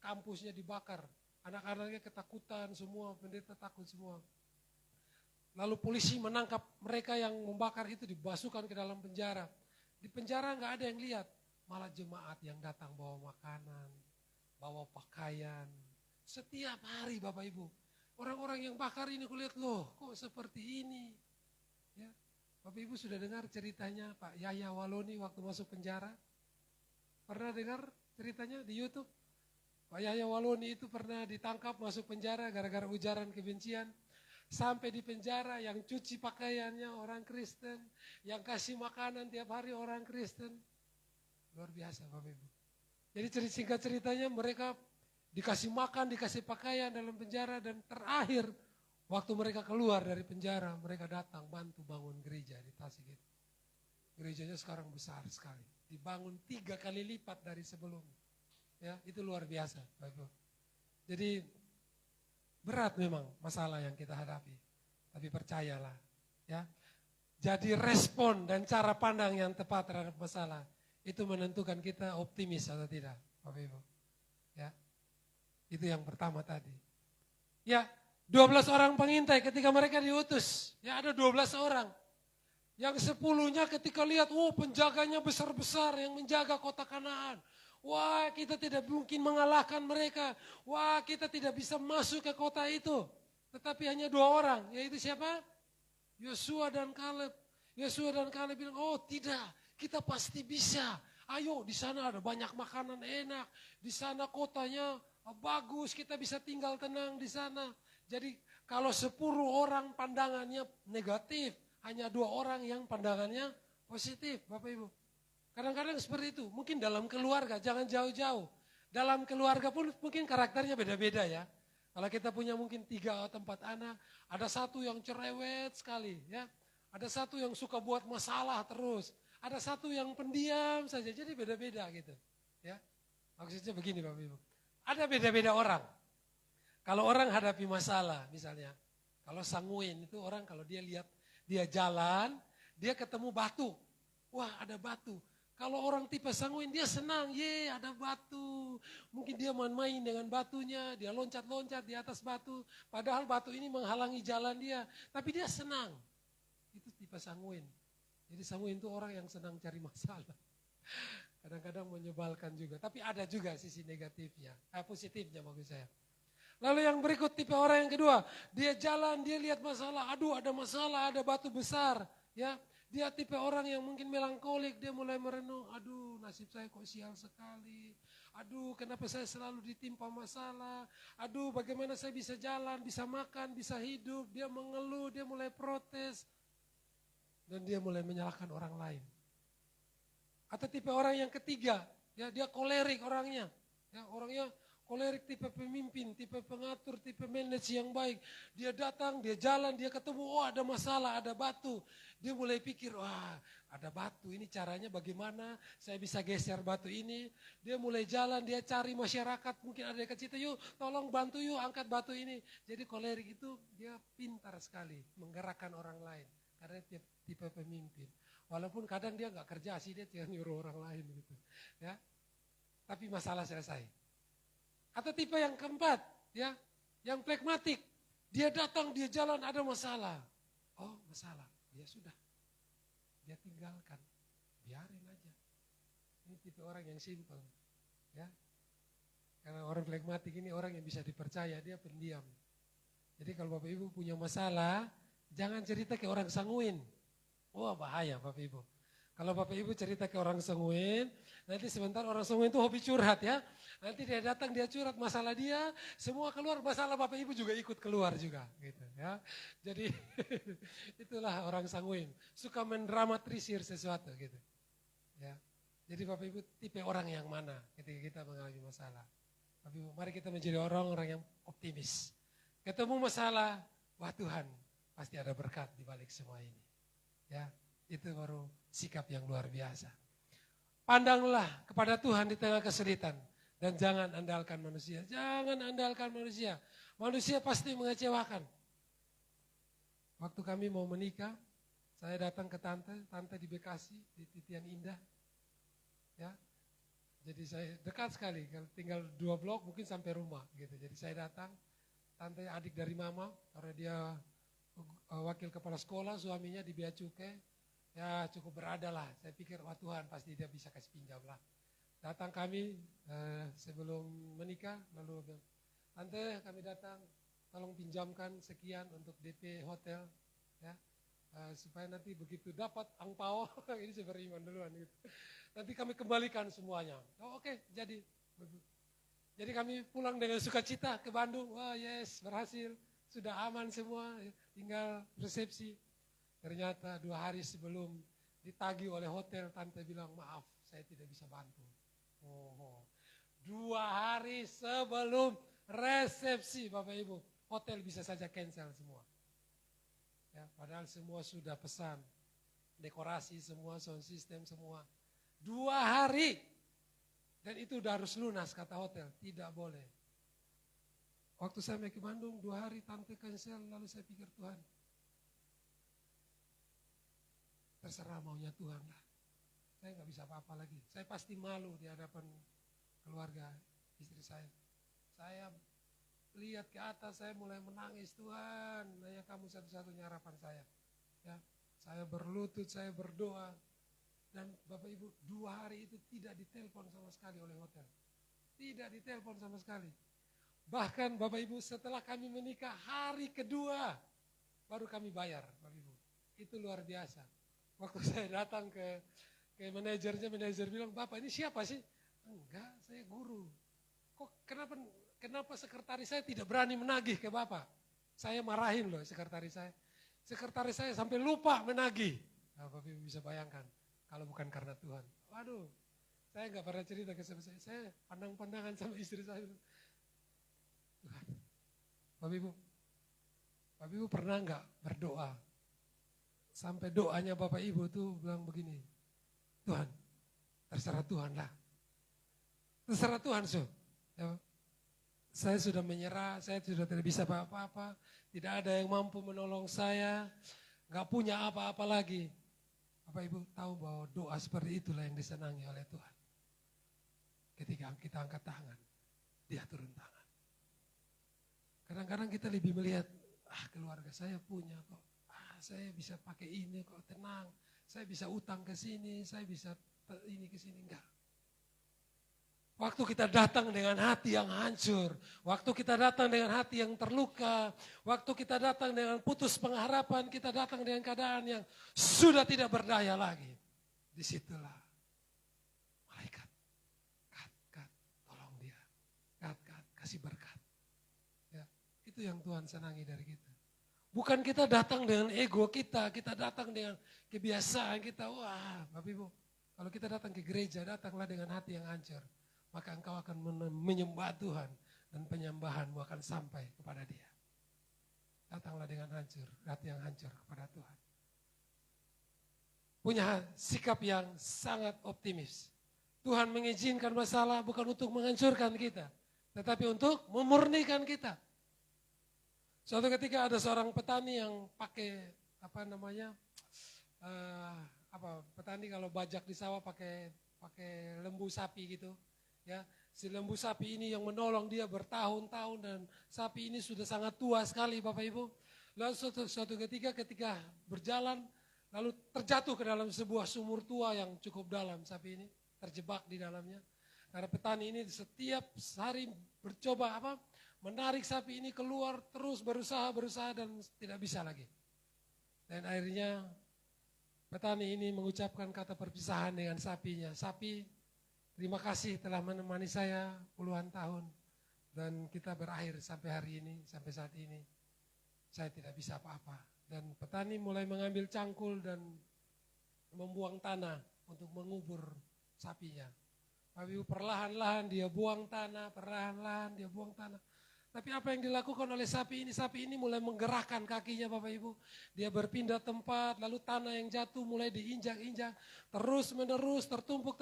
kampusnya dibakar. Anak-anaknya ketakutan semua, pendeta takut semua. Lalu polisi menangkap mereka yang membakar itu, dibasuhkan ke dalam penjara. Di penjara nggak ada yang lihat, malah jemaat yang datang bawa makanan, bawa pakaian. Setiap hari Bapak Ibu, orang-orang yang bakar ini kulihat, loh kok seperti ini. Ya, Bapak Ibu sudah dengar ceritanya Pak Yahya Waloni waktu masuk penjara? Pernah dengar ceritanya di YouTube? Pak Yahya Waloni itu pernah ditangkap masuk penjara gara-gara ujaran kebencian. Sampai di penjara yang cuci pakaiannya orang Kristen, yang kasih makanan tiap hari orang Kristen. Luar biasa Bapak Ibu. Jadi singkat ceritanya mereka dikasih makan, dikasih pakaian dalam penjara, dan terakhir waktu mereka keluar dari penjara, mereka datang bantu bangun gereja di Tasik itu. Gerejanya sekarang besar sekali, dibangun 3 kali lipat dari sebelumnya. Ya, itu luar biasa, Bapak. Jadi berat memang masalah yang kita hadapi, tapi percayalah, ya. Jadi respon dan cara pandang yang tepat terhadap masalah itu menentukan kita optimis atau tidak, Bapak Ibu. Ya, itu yang pertama tadi. Ya, 12 orang pengintai ketika mereka diutus, ya ada 12 orang. Yang 10-nya ketika lihat, penjaganya besar-besar yang menjaga kota Kanaan. Wah, kita tidak mungkin mengalahkan mereka. Wah, kita tidak bisa masuk ke kota itu. Tetapi hanya 2 orang, yaitu siapa? Yosua dan Kaleb. Yosua dan Kaleb bilang, tidak, kita pasti bisa. Ayo, di sana ada banyak makanan enak. Di sana kotanya bagus, kita bisa tinggal tenang di sana. Jadi kalau 10 orang pandangannya negatif, hanya 2 orang yang pandangannya positif, Bapak Ibu. Kadang-kadang seperti itu, mungkin dalam keluarga, jangan jauh-jauh. Dalam keluarga pun mungkin karakternya beda-beda ya. Kalau kita punya mungkin 3 atau 4 anak, ada satu yang cerewet sekali ya. Ada satu yang suka buat masalah terus. Ada satu yang pendiam saja, jadi beda-beda gitu. Ya, maksudnya begini Bapak Ibu. Ada beda-beda orang. Kalau orang hadapi masalah misalnya, kalau sanguin itu orang kalau dia lihat, dia jalan, dia ketemu batu. Wah, ada batu. Kalau orang tipe sanguin dia senang, ada batu. Mungkin dia main-main dengan batunya, dia loncat-loncat di atas batu. Padahal batu ini menghalangi jalan dia, tapi dia senang. Itu tipe sanguin. Jadi sanguin itu orang yang senang cari masalah. Kadang-kadang menyebalkan juga, tapi ada juga sisi negatifnya, positifnya maksud saya. Lalu yang berikut tipe orang yang kedua, dia jalan, dia lihat masalah, aduh ada masalah, ada batu besar, ya. Dia tipe orang yang mungkin melankolik, dia mulai merenung, aduh nasib saya kok sial sekali, aduh kenapa saya selalu ditimpa masalah, aduh bagaimana saya bisa jalan, bisa makan, bisa hidup, dia mengeluh, dia mulai protes, dan dia mulai menyalahkan orang lain. Atau tipe orang yang ketiga, ya dia kolerik orangnya, ya orangnya kolerik, tipe pemimpin, tipe pengatur, tipe manajer yang baik. Dia datang, dia jalan, dia ketemu, ada masalah, ada batu. Dia mulai pikir, wah ada batu, ini caranya bagaimana saya bisa geser batu ini. Dia mulai jalan, dia cari masyarakat, mungkin ada dekat situ, yuk tolong bantu yuk angkat batu ini. Jadi kolerik itu dia pintar sekali menggerakkan orang lain, karena dia tipe pemimpin. Walaupun kadang dia nggak kerja sih, dia cuma nyuruh orang lain gitu. Ya, tapi masalah selesai. Atau tipe yang keempat, ya, yang pragmatik. Dia datang, dia jalan, ada masalah. Oh, masalah. Ya sudah. Dia tinggalkan. Biarin aja. Ini tipe orang yang simpel. Ya. Karena orang pragmatik ini orang yang bisa dipercaya, dia pendiam. Jadi kalau Bapak Ibu punya masalah, jangan cerita ke orang sanguin. Wah, bahaya Bapak Ibu. Kalau Bapak Ibu cerita ke orang Senguen, nanti sebentar orang Senguen itu hobi curhat ya. Nanti dia datang, dia curhat masalah dia, semua keluar, masalah Bapak Ibu juga ikut keluar juga gitu ya. Jadi itulah orang Senguen, suka mendramatisir sesuatu gitu. Ya. Jadi Bapak Ibu tipe orang yang mana ketika kita mengalami masalah. Bapak Ibu, mari kita menjadi orang-orang yang optimis. Ketemu masalah, wah Tuhan, pasti ada berkat di balik semua ini. Ya, itu baru sikap yang luar biasa. Pandanglah kepada Tuhan di tengah kesulitan dan jangan andalkan manusia. Jangan andalkan manusia. Manusia pasti mengecewakan. Waktu kami mau menikah, saya datang ke tante di Bekasi, di Titian Indah. Ya, jadi saya dekat sekali, tinggal 2 blok mungkin sampai rumah gitu. Jadi saya datang, tante adik dari mama, karena dia wakil kepala sekolah, suaminya di Bea Cukai, ya cukup berada lah. Saya pikir, wah Tuhan pasti dia bisa kasih pinjam lah. Datang kami sebelum menikah, lalu bilang, tante kami datang, tolong pinjamkan sekian untuk DP hotel, ya supaya nanti begitu dapat angpao, ini saya beriman duluan gitu. Nanti kami kembalikan semuanya. Oh, oke, jadi kami pulang dengan sukacita ke Bandung. Wah yes, berhasil, sudah aman semua, tinggal resepsi. Ternyata 2 hari sebelum ditagih oleh hotel, tante bilang maaf, saya tidak bisa bantu. 2 hari sebelum resepsi Bapak Ibu, hotel bisa saja cancel semua. Ya, padahal semua sudah pesan, dekorasi semua, sound system semua. 2 hari. Dan itu udah harus lunas kata hotel, tidak boleh. Waktu saya ke Bandung 2 hari tante cancel, lalu saya pikir Tuhan, terserah maunya Tuhan lah. Saya nggak bisa apa-apa lagi. Saya pasti malu di hadapan keluarga istri saya. Saya lihat ke atas, saya mulai menangis, Tuhan, hanya kamu satu-satunya harapan saya. Ya, saya berlutut, saya berdoa. Dan Bapak Ibu, 2 hari itu tidak ditelepon sama sekali oleh hotel. Tidak ditelepon sama sekali. Bahkan Bapak Ibu setelah kami menikah hari kedua, baru kami bayar Bapak Ibu. Itu luar biasa. Waktu saya datang ke manajernya, manajer bilang, Bapak ini siapa sih? Enggak, saya guru. Kok kenapa sekretaris saya tidak berani menagih ke Bapak? Saya marahin loh sekretaris saya. Sekretaris saya sampai lupa menagih. Nah, Bapak Ibu bisa bayangkan. Kalau bukan karena Tuhan. Waduh, saya nggak pernah cerita ke saya. Saya pandang-pandangan sama istri saya. Tuhan, Bapak Ibu pernah nggak berdoa? Sampai doanya Bapak Ibu tuh bilang begini, Tuhan, terserah Tuhan lah. Terserah Tuhan, so. Ya, saya sudah menyerah, saya sudah tidak bisa apa-apa. Tidak ada yang mampu menolong saya. Nggak punya apa-apa lagi. Bapak Ibu tahu bahwa doa seperti itulah yang disenangi oleh Tuhan. Ketika kita angkat tangan, dia turun tangan. Kadang-kadang kita lebih melihat, keluarga saya punya kok. Saya bisa pakai ini kok, tenang. Saya bisa utang ke sini, saya bisa ini ke sini, enggak. Waktu kita datang dengan hati yang hancur, waktu kita datang dengan hati yang terluka, waktu kita datang dengan putus pengharapan, kita datang dengan keadaan yang sudah tidak berdaya lagi. Disitulah malaikat, kat, tolong dia, kat, kasih berkat. Ya, itu yang Tuhan senangi dari kita. Bukan kita datang dengan ego kita datang dengan kebiasaan kita. Wah, Bapak Ibu, kalau kita datang ke gereja, datanglah dengan hati yang hancur. Maka engkau akan menyembah Tuhan dan penyembahanmu akan sampai kepada Dia. Datanglah dengan hancur, hati yang hancur kepada Tuhan. Punya sikap yang sangat optimis. Tuhan mengizinkan masalah bukan untuk menghancurkan kita, tetapi untuk memurnikan kita. Suatu ketika ada seorang petani yang pakai petani kalau bajak di sawah pakai lembu sapi gitu. Ya, si lembu sapi ini yang menolong dia bertahun-tahun dan sapi ini sudah sangat tua sekali Bapak Ibu. Lalu suatu ketika berjalan lalu terjatuh ke dalam sebuah sumur tua yang cukup dalam, sapi ini terjebak di dalamnya. Karena petani ini setiap hari mencoba menarik sapi ini keluar, terus berusaha dan tidak bisa lagi. Dan akhirnya petani ini mengucapkan kata perpisahan dengan sapinya. Sapi, terima kasih telah menemani saya puluhan tahun. Dan kita berakhir sampai hari ini, sampai saat ini. Saya tidak bisa apa-apa. Dan petani mulai mengambil cangkul dan membuang tanah untuk mengubur sapinya. Bapak Ibu, perlahan-lahan dia buang tanah, perlahan-lahan dia buang tanah. Tapi apa yang dilakukan oleh sapi ini mulai menggerakkan kakinya Bapak Ibu. Dia berpindah tempat, lalu tanah yang jatuh mulai diinjak-injak. Terus menerus, tertumpuk,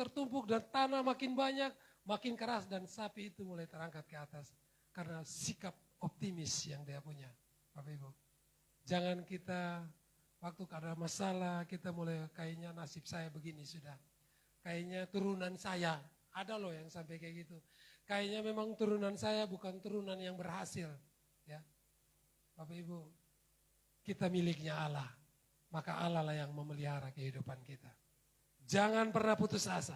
dan tanah makin banyak, makin keras. Dan sapi itu mulai terangkat ke atas. Karena sikap optimis yang dia punya Bapak Ibu. Jangan kita, waktu ada masalah, kita mulai kayaknya nasib saya begini sudah. Kayaknya turunan saya, ada loh yang sampai kayak gitu. Kayaknya memang turunan saya bukan turunan yang berhasil. Ya, Bapak Ibu, kita miliknya Allah. Maka Allah lah yang memelihara kehidupan kita. Jangan pernah putus asa.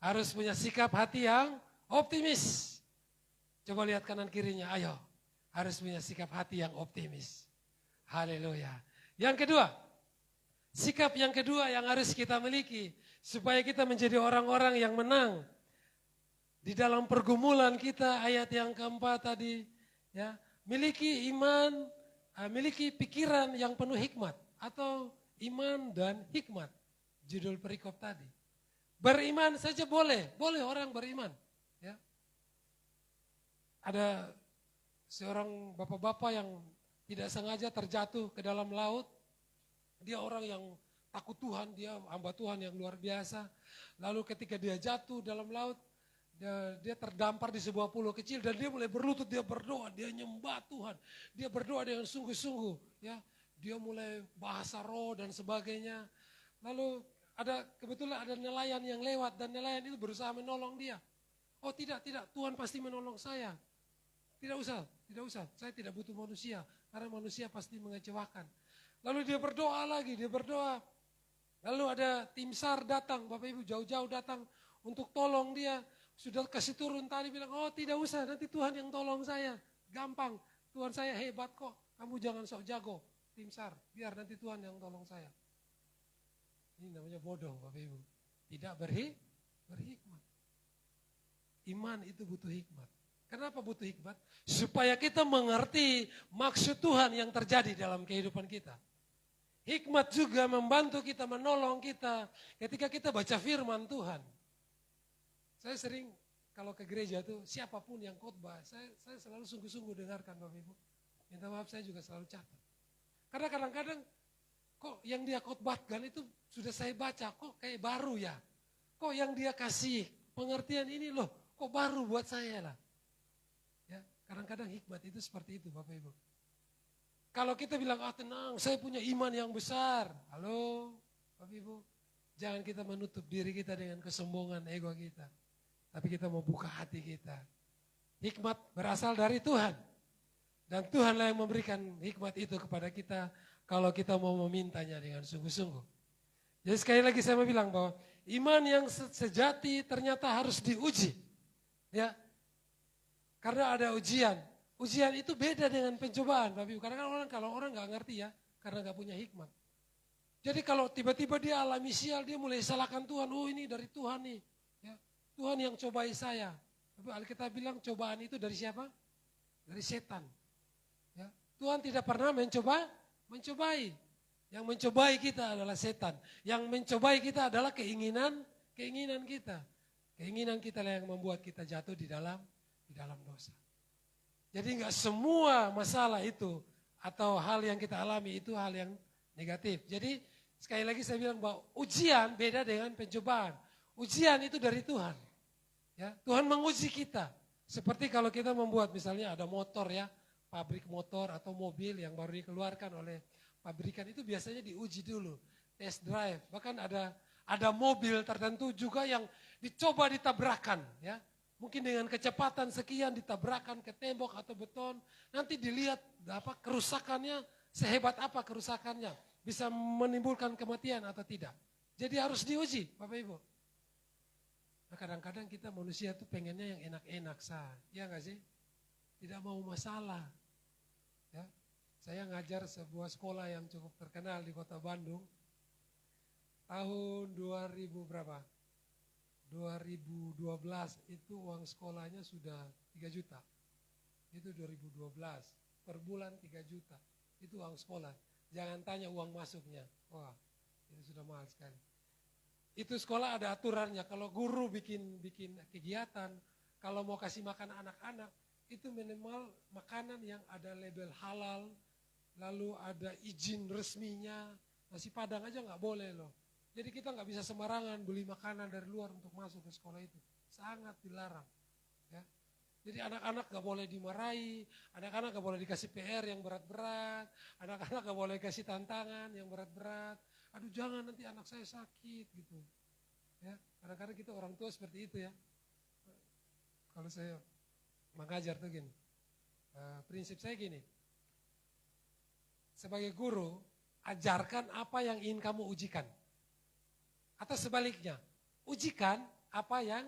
Harus punya sikap hati yang optimis. Coba lihat kanan kirinya, ayo. Harus punya sikap hati yang optimis. Haleluya. Yang kedua, sikap yang kedua yang harus kita miliki. Supaya kita menjadi orang-orang yang menang. Di dalam pergumulan kita, ayat yang keempat tadi, ya, miliki iman, miliki pikiran yang penuh hikmat atau iman dan hikmat. Judul perikop tadi. Beriman saja boleh orang beriman. Ya. Ada seorang bapak-bapak yang tidak sengaja terjatuh ke dalam laut. Dia orang yang takut Tuhan, dia hamba Tuhan yang luar biasa. Lalu ketika dia jatuh dalam laut, dia terdampar di sebuah pulau kecil dan dia mulai berlutut, dia berdoa, dia nyembah Tuhan. Dia berdoa dengan sungguh-sungguh, ya. Dia mulai bahasa roh dan sebagainya. Lalu kebetulan ada nelayan yang lewat dan nelayan itu berusaha menolong dia. Oh tidak, Tuhan pasti menolong saya. Tidak usah, saya tidak butuh manusia karena manusia pasti mengecewakan. Lalu dia berdoa lagi, Lalu ada tim SAR datang, Bapak Ibu jauh-jauh datang untuk tolong dia. Sudah kasih turun tadi bilang, oh tidak usah, nanti Tuhan yang tolong saya. Gampang, Tuhan saya hebat kok. Kamu jangan sok jago, tim SAR. Biar nanti Tuhan yang tolong saya. Ini namanya bodoh Bapak Ibu. Tidak berhikmat. Iman itu butuh hikmat. Kenapa butuh hikmat? Supaya kita mengerti maksud Tuhan yang terjadi dalam kehidupan kita. Hikmat juga membantu kita, menolong kita ketika kita baca firman Tuhan. Saya sering kalau ke gereja tuh siapapun yang khotbah, saya selalu sungguh-sungguh dengarkan Bapak Ibu. Minta maaf saya juga selalu catat. Karena kadang-kadang kok yang dia khotbahkan itu sudah saya baca, kok kayak baru ya. Kok yang dia kasih pengertian ini loh, kok baru buat saya lah. Ya, kadang-kadang hikmat itu seperti itu Bapak Ibu. Kalau kita bilang, tenang, saya punya iman yang besar. Halo Bapak Ibu, jangan kita menutup diri kita dengan kesombongan ego kita. Tapi kita mau buka hati kita. Hikmat berasal dari Tuhan. Dan Tuhanlah yang memberikan hikmat itu kepada kita kalau kita mau memintanya dengan sungguh-sungguh. Jadi sekali lagi saya mau bilang bahwa iman yang sejati ternyata harus diuji. Ya. Karena ada ujian. Ujian itu beda dengan pencobaan. Karena kalau orang nggak ngerti ya, karena nggak punya hikmat. Jadi kalau tiba-tiba dia alami sial, dia mulai salahkan Tuhan. Oh ini dari Tuhan nih. Ya. Tuhan yang cobai saya. Tapi Alkitab bilang cobaan itu dari siapa? Dari setan. Ya. Tuhan tidak pernah mencobai. Yang mencobai kita adalah setan. Yang mencobai kita adalah keinginan kita. Keinginan kita lah yang membuat kita jatuh di dalam dosa. Jadi enggak semua masalah itu atau hal yang kita alami itu hal yang negatif. Jadi sekali lagi saya bilang bahwa ujian beda dengan pencobaan. Ujian itu dari Tuhan. Ya, Tuhan menguji kita. Seperti kalau kita membuat misalnya ada motor ya, pabrik motor atau mobil yang baru dikeluarkan oleh pabrikan itu biasanya diuji dulu, test drive. Bahkan ada mobil tertentu juga yang dicoba ditabrakan ya. Mungkin dengan kecepatan sekian ditabrakan ke tembok atau beton, nanti dilihat kerusakannya, sehebat apa kerusakannya, bisa menimbulkan kematian atau tidak. Jadi harus diuji Bapak Ibu. Nah, kadang-kadang kita manusia tuh pengennya yang enak-enak ya nggak sih? Tidak mau masalah. Ya, saya ngajar sebuah sekolah yang cukup terkenal di kota Bandung. tahun 2000 berapa? 2012 itu uang sekolahnya sudah 3 juta. Itu 2012. Per bulan 3 juta. Itu uang sekolah. Jangan tanya uang masuknya. Wah, itu sudah mahal sekali. Itu sekolah ada aturannya. Kalau guru bikin kegiatan, kalau mau kasih makan anak-anak, itu minimal makanan yang ada label halal, lalu ada izin resminya. Nasi Padang aja nggak boleh loh. Jadi kita nggak bisa sembarangan beli makanan dari luar untuk masuk ke sekolah itu. Sangat dilarang. Ya. Jadi anak-anak nggak boleh dimarahi, anak-anak nggak boleh dikasih PR yang berat-berat, anak-anak nggak boleh kasih tantangan yang berat-berat. Aduh jangan nanti anak saya sakit gitu. Ya, kadang-kadang kita orang tua seperti itu ya. Kalau saya mengajar tuh gini, prinsip saya gini, sebagai guru ajarkan apa yang ingin kamu ujikan. Atau sebaliknya, ujikan apa yang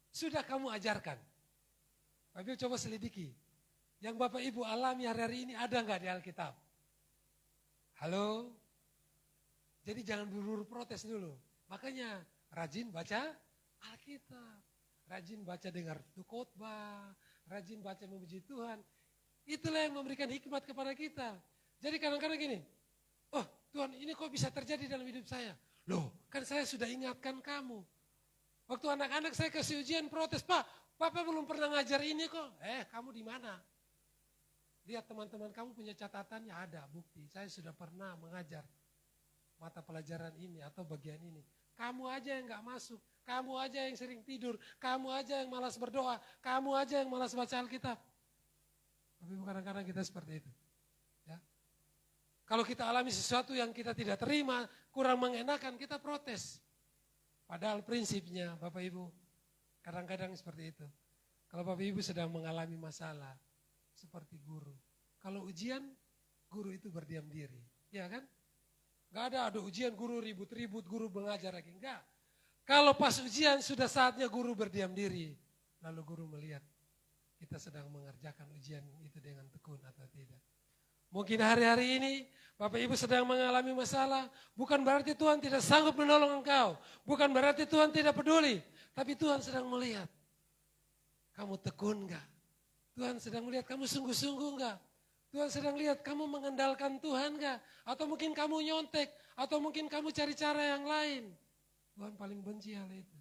sudah kamu ajarkan. Bapak Ibu coba selidiki. Yang Bapak Ibu alami hari-hari ini ada nggak di Alkitab? Halo? Jadi jangan buru-buru protes dulu. Makanya rajin baca Alkitab. Rajin baca dengar khotbah. Rajin baca memuji Tuhan. Itulah yang memberikan hikmat kepada kita. Jadi kadang-kadang gini, oh Tuhan ini kok bisa terjadi dalam hidup saya? Loh, kan saya sudah ingatkan kamu. Waktu anak-anak saya kasih ujian protes, Pak, Bapak belum pernah ngajar ini kok. Kamu di mana? Lihat teman-teman kamu punya catatannya, ada bukti. Saya sudah pernah mengajar mata pelajaran ini atau bagian ini. Kamu aja yang gak masuk, kamu aja yang sering tidur, kamu aja yang malas berdoa, kamu aja yang malas baca Alkitab. Tapi kadang-kadang kita seperti itu. Ya. Kalau kita alami sesuatu yang kita tidak terima, kurang mengenakan, kita protes. Padahal prinsipnya Bapak Ibu, kadang-kadang seperti itu. Kalau Bapak Ibu sedang mengalami masalah, seperti guru. Kalau ujian, guru itu berdiam diri. Ya kan? Gak ada ujian guru ribut-ribut, guru mengajar lagi. Enggak. Kalau pas ujian sudah saatnya guru berdiam diri. Lalu guru melihat kita sedang mengerjakan ujian itu dengan tekun atau tidak. Mungkin hari-hari ini Bapak Ibu sedang mengalami masalah, bukan berarti Tuhan tidak sanggup menolong engkau, bukan berarti Tuhan tidak peduli, tapi Tuhan sedang melihat. Kamu tekun enggak? Tuhan sedang melihat kamu sungguh-sungguh enggak? Tuhan sedang lihat kamu mengandalkan Tuhan enggak? Atau mungkin kamu nyontek, atau mungkin kamu cari cara yang lain. Tuhan paling benci hal itu.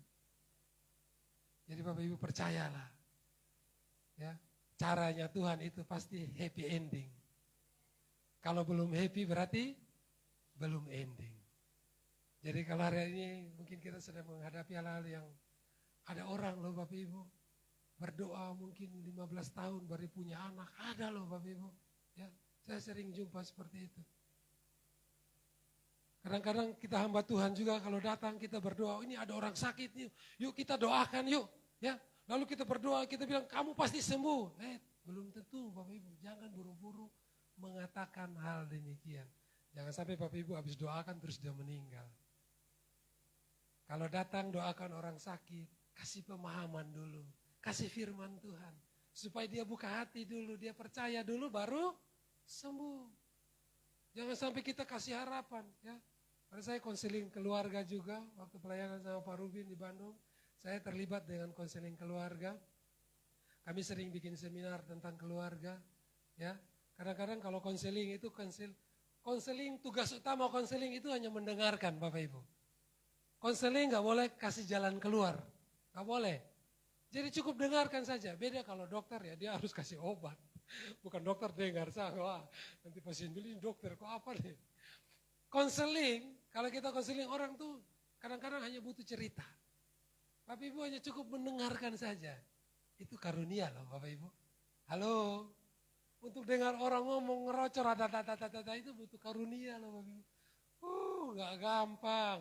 Jadi Bapak Ibu percayalah. Ya, caranya Tuhan itu pasti happy ending. Kalau belum happy berarti belum ending. Jadi kalau hari ini mungkin kita sedang menghadapi hal-hal yang ada orang loh Bapak Ibu. Berdoa mungkin 15 tahun baru punya anak. Ada loh Bapak Ibu. Ya, saya sering jumpa seperti itu. Kadang-kadang kita hamba Tuhan juga kalau datang kita berdoa. Ini ada orang sakit nih. Yuk kita doakan yuk. Ya, lalu kita berdoa kita bilang kamu pasti sembuh. Belum tentu Bapak Ibu. Jangan buru-buru mengatakan hal demikian. Jangan sampai Bapak Ibu habis doakan terus dia meninggal. Kalau datang doakan orang sakit, kasih pemahaman dulu, kasih firman Tuhan. Supaya dia buka hati dulu, dia percaya dulu baru sembuh. Jangan sampai kita kasih harapan. Ya. Karena saya konseling keluarga juga, waktu pelayanan sama Pak Rubin di Bandung, saya terlibat dengan konseling keluarga. Kami sering bikin seminar tentang keluarga. Ya. Kadang-kadang kalau konseling itu konseling tugas utama konseling itu hanya mendengarkan Bapak Ibu. Konseling nggak boleh kasih jalan keluar, nggak boleh. Jadi cukup dengarkan saja. Beda kalau dokter ya dia harus kasih obat, bukan dokter dengar saya. Wah nanti pasien bilang dokter kok apa nih? Konseling kalau kita konseling orang tuh kadang-kadang hanya butuh cerita. Bapak Ibu hanya cukup mendengarkan saja. Itu karunia loh Bapak Ibu. Halo. Untuk dengar orang ngomong ngerocor itu butuh karunia loh Bapak Ibu. Gak gampang.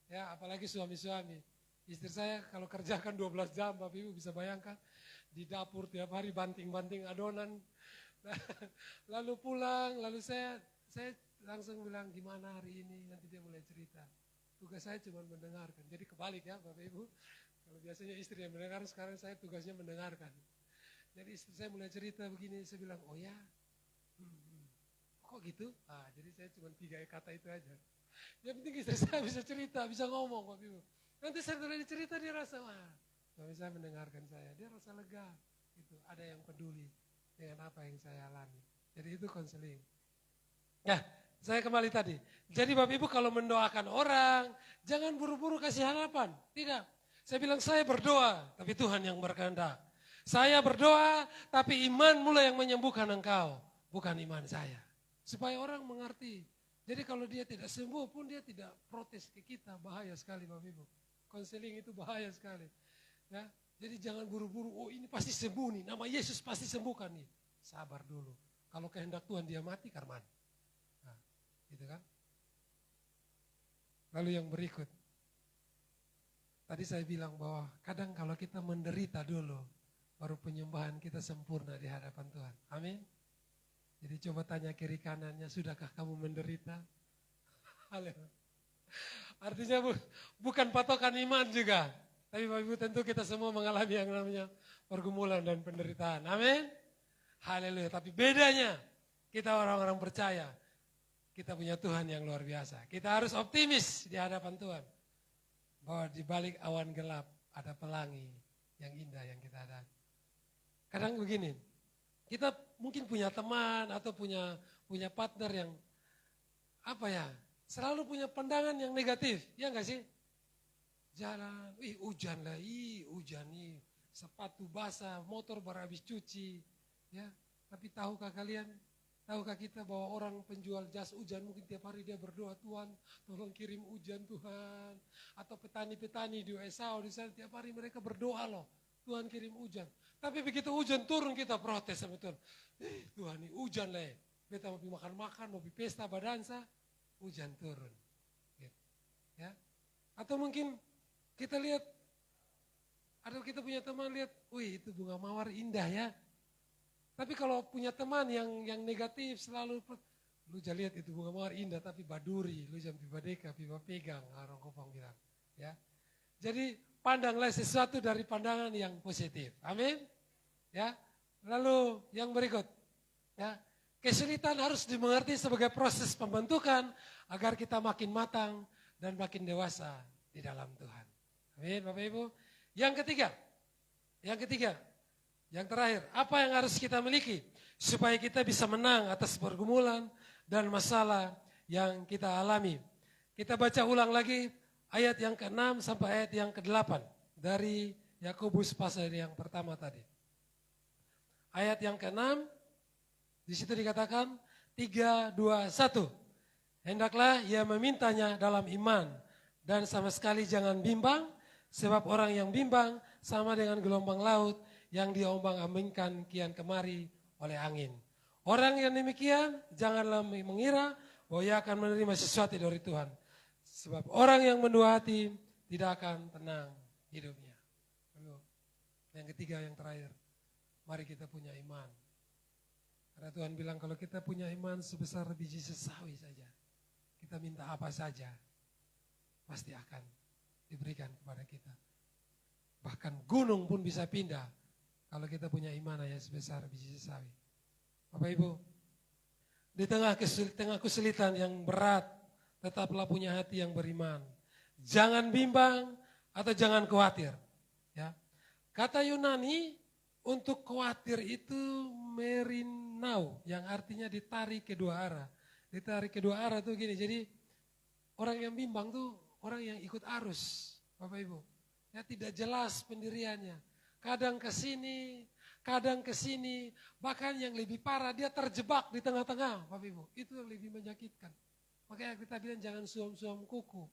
Ya, apalagi suami-suami. Istri saya kalau kerjakan 12 jam Bapak Ibu bisa bayangkan di dapur tiap hari banting-banting adonan. Lalu pulang, lalu saya langsung bilang gimana hari ini, nanti dia mulai cerita. Tugas saya cuma mendengarkan. Jadi kebalik ya Bapak Ibu. Kalau biasanya istri yang mendengar, sekarang saya tugasnya mendengarkan. Jadi istri saya mulai cerita begini, saya bilang, oh ya, kok gitu? Jadi saya cuma 3 kata itu aja. Yang penting istri saya bisa cerita, bisa ngomong Bapak Ibu. Nanti setelah cerita dia rasa, wah suami saya mendengarkan saya, dia rasa lega. Gitu. Ada yang peduli dengan apa yang saya alami. Jadi itu konseling. Nah, saya kembali tadi. Jadi Bapak Ibu kalau mendoakan orang, jangan buru-buru kasih harapan. Tidak. Saya bilang saya berdoa, tapi Tuhan yang berkehendak. Saya berdoa, tapi iman mulai yang menyembuhkan engkau. Bukan iman saya. Supaya orang mengerti. Jadi kalau dia tidak sembuh pun dia tidak protes ke kita. Bahaya sekali Bapak Ibu. Konseling itu bahaya sekali. Ya, jadi jangan buru-buru, oh ini pasti sembuh nih. Nama Yesus pasti sembuhkan nih. Sabar dulu. Kalau kehendak Tuhan dia mati, karman. Nah, gitu kan. Lalu yang berikut. Tadi saya bilang bahwa kadang kalau kita menderita dulu, baru penyembahan kita sempurna di hadapan Tuhan. Amin. Jadi coba tanya kiri kanannya, sudahkah kamu menderita? Artinya bukan patokan iman juga. Tapi Bapak Ibu tentu kita semua mengalami yang namanya pergumulan dan penderitaan. Amin. Haleluya. Tapi bedanya kita orang-orang percaya. Kita punya Tuhan yang luar biasa. Kita harus optimis di hadapan Tuhan. Bahwa di balik awan gelap ada pelangi yang indah yang kita hadapi. Kadang begini, kita mungkin punya teman atau punya partner yang selalu punya pandangan yang negatif, ya enggak sih? Jalan, hujan lah, hujan nih, sepatu basah, motor baru habis cuci, ya. Tapi tahukah kita bahwa orang penjual jas hujan mungkin tiap hari dia berdoa, Tuhan tolong kirim hujan Tuhan. Atau petani-petani di Esau di sana tiap hari mereka berdoa loh, Tuhan kirim hujan. Tapi begitu hujan turun kita protes sama Tuhan. Tuhan ini hujan lah, kita mau makan-makan, mau pesta badansa, hujan turun. Gitu. Ya. Atau mungkin kita lihat, atau kita punya teman lihat, itu bunga mawar indah ya. Tapi kalau punya teman yang negatif selalu, lu jangan lihat itu bunga mawar indah tapi baduri, lu jangan piba pegang, orang kopang bilang. Ya. Jadi pandanglah sesuatu dari pandangan yang positif. Amin. Ya. Lalu yang berikut, ya, kesulitan harus dimengerti sebagai proses pembentukan agar kita makin matang dan makin dewasa di dalam Tuhan. Amin, Bapak Ibu. Yang ketiga, yang terakhir, apa yang harus kita miliki supaya kita bisa menang atas pergumulan dan masalah yang kita alami. Kita baca ulang lagi ayat yang ke-6 sampai ayat yang ke-8 dari Yakobus pasal yang pertama tadi. Ayat yang ke-6, di situ dikatakan 3, 2, 1. Hendaklah ia memintanya dalam iman dan sama sekali jangan bimbang, sebab orang yang bimbang sama dengan gelombang laut yang diombang-ambingkan kian kemari oleh angin. Orang yang demikian janganlah mengira bahwa ia akan menerima sesuatu dari Tuhan. Sebab orang yang mendua hati tidak akan tenang hidupnya. Yang ketiga, yang terakhir. Mari kita punya iman. Karena Tuhan bilang kalau kita punya iman sebesar biji sesawi saja. Kita minta apa saja. Pasti akan diberikan kepada kita. Bahkan gunung pun bisa pindah. Kalau kita punya iman hanya sebesar biji sesawi. Bapak Ibu, di tengah kesulitan yang berat, tetaplah punya hati yang beriman. Jangan bimbang atau jangan khawatir. Ya. Kata Yunani untuk khawatir itu merinau, yang artinya ditarik kedua arah. Ditarik kedua arah tuh gini, jadi orang yang bimbang tuh orang yang ikut arus, Bapak Ibu. Ya, tidak jelas pendiriannya. Kadang ke sini, bahkan yang lebih parah dia terjebak di tengah-tengah, Bapak Ibu. Itu yang lebih menyakitkan. Makanya kita bilang jangan suam-suam kuku.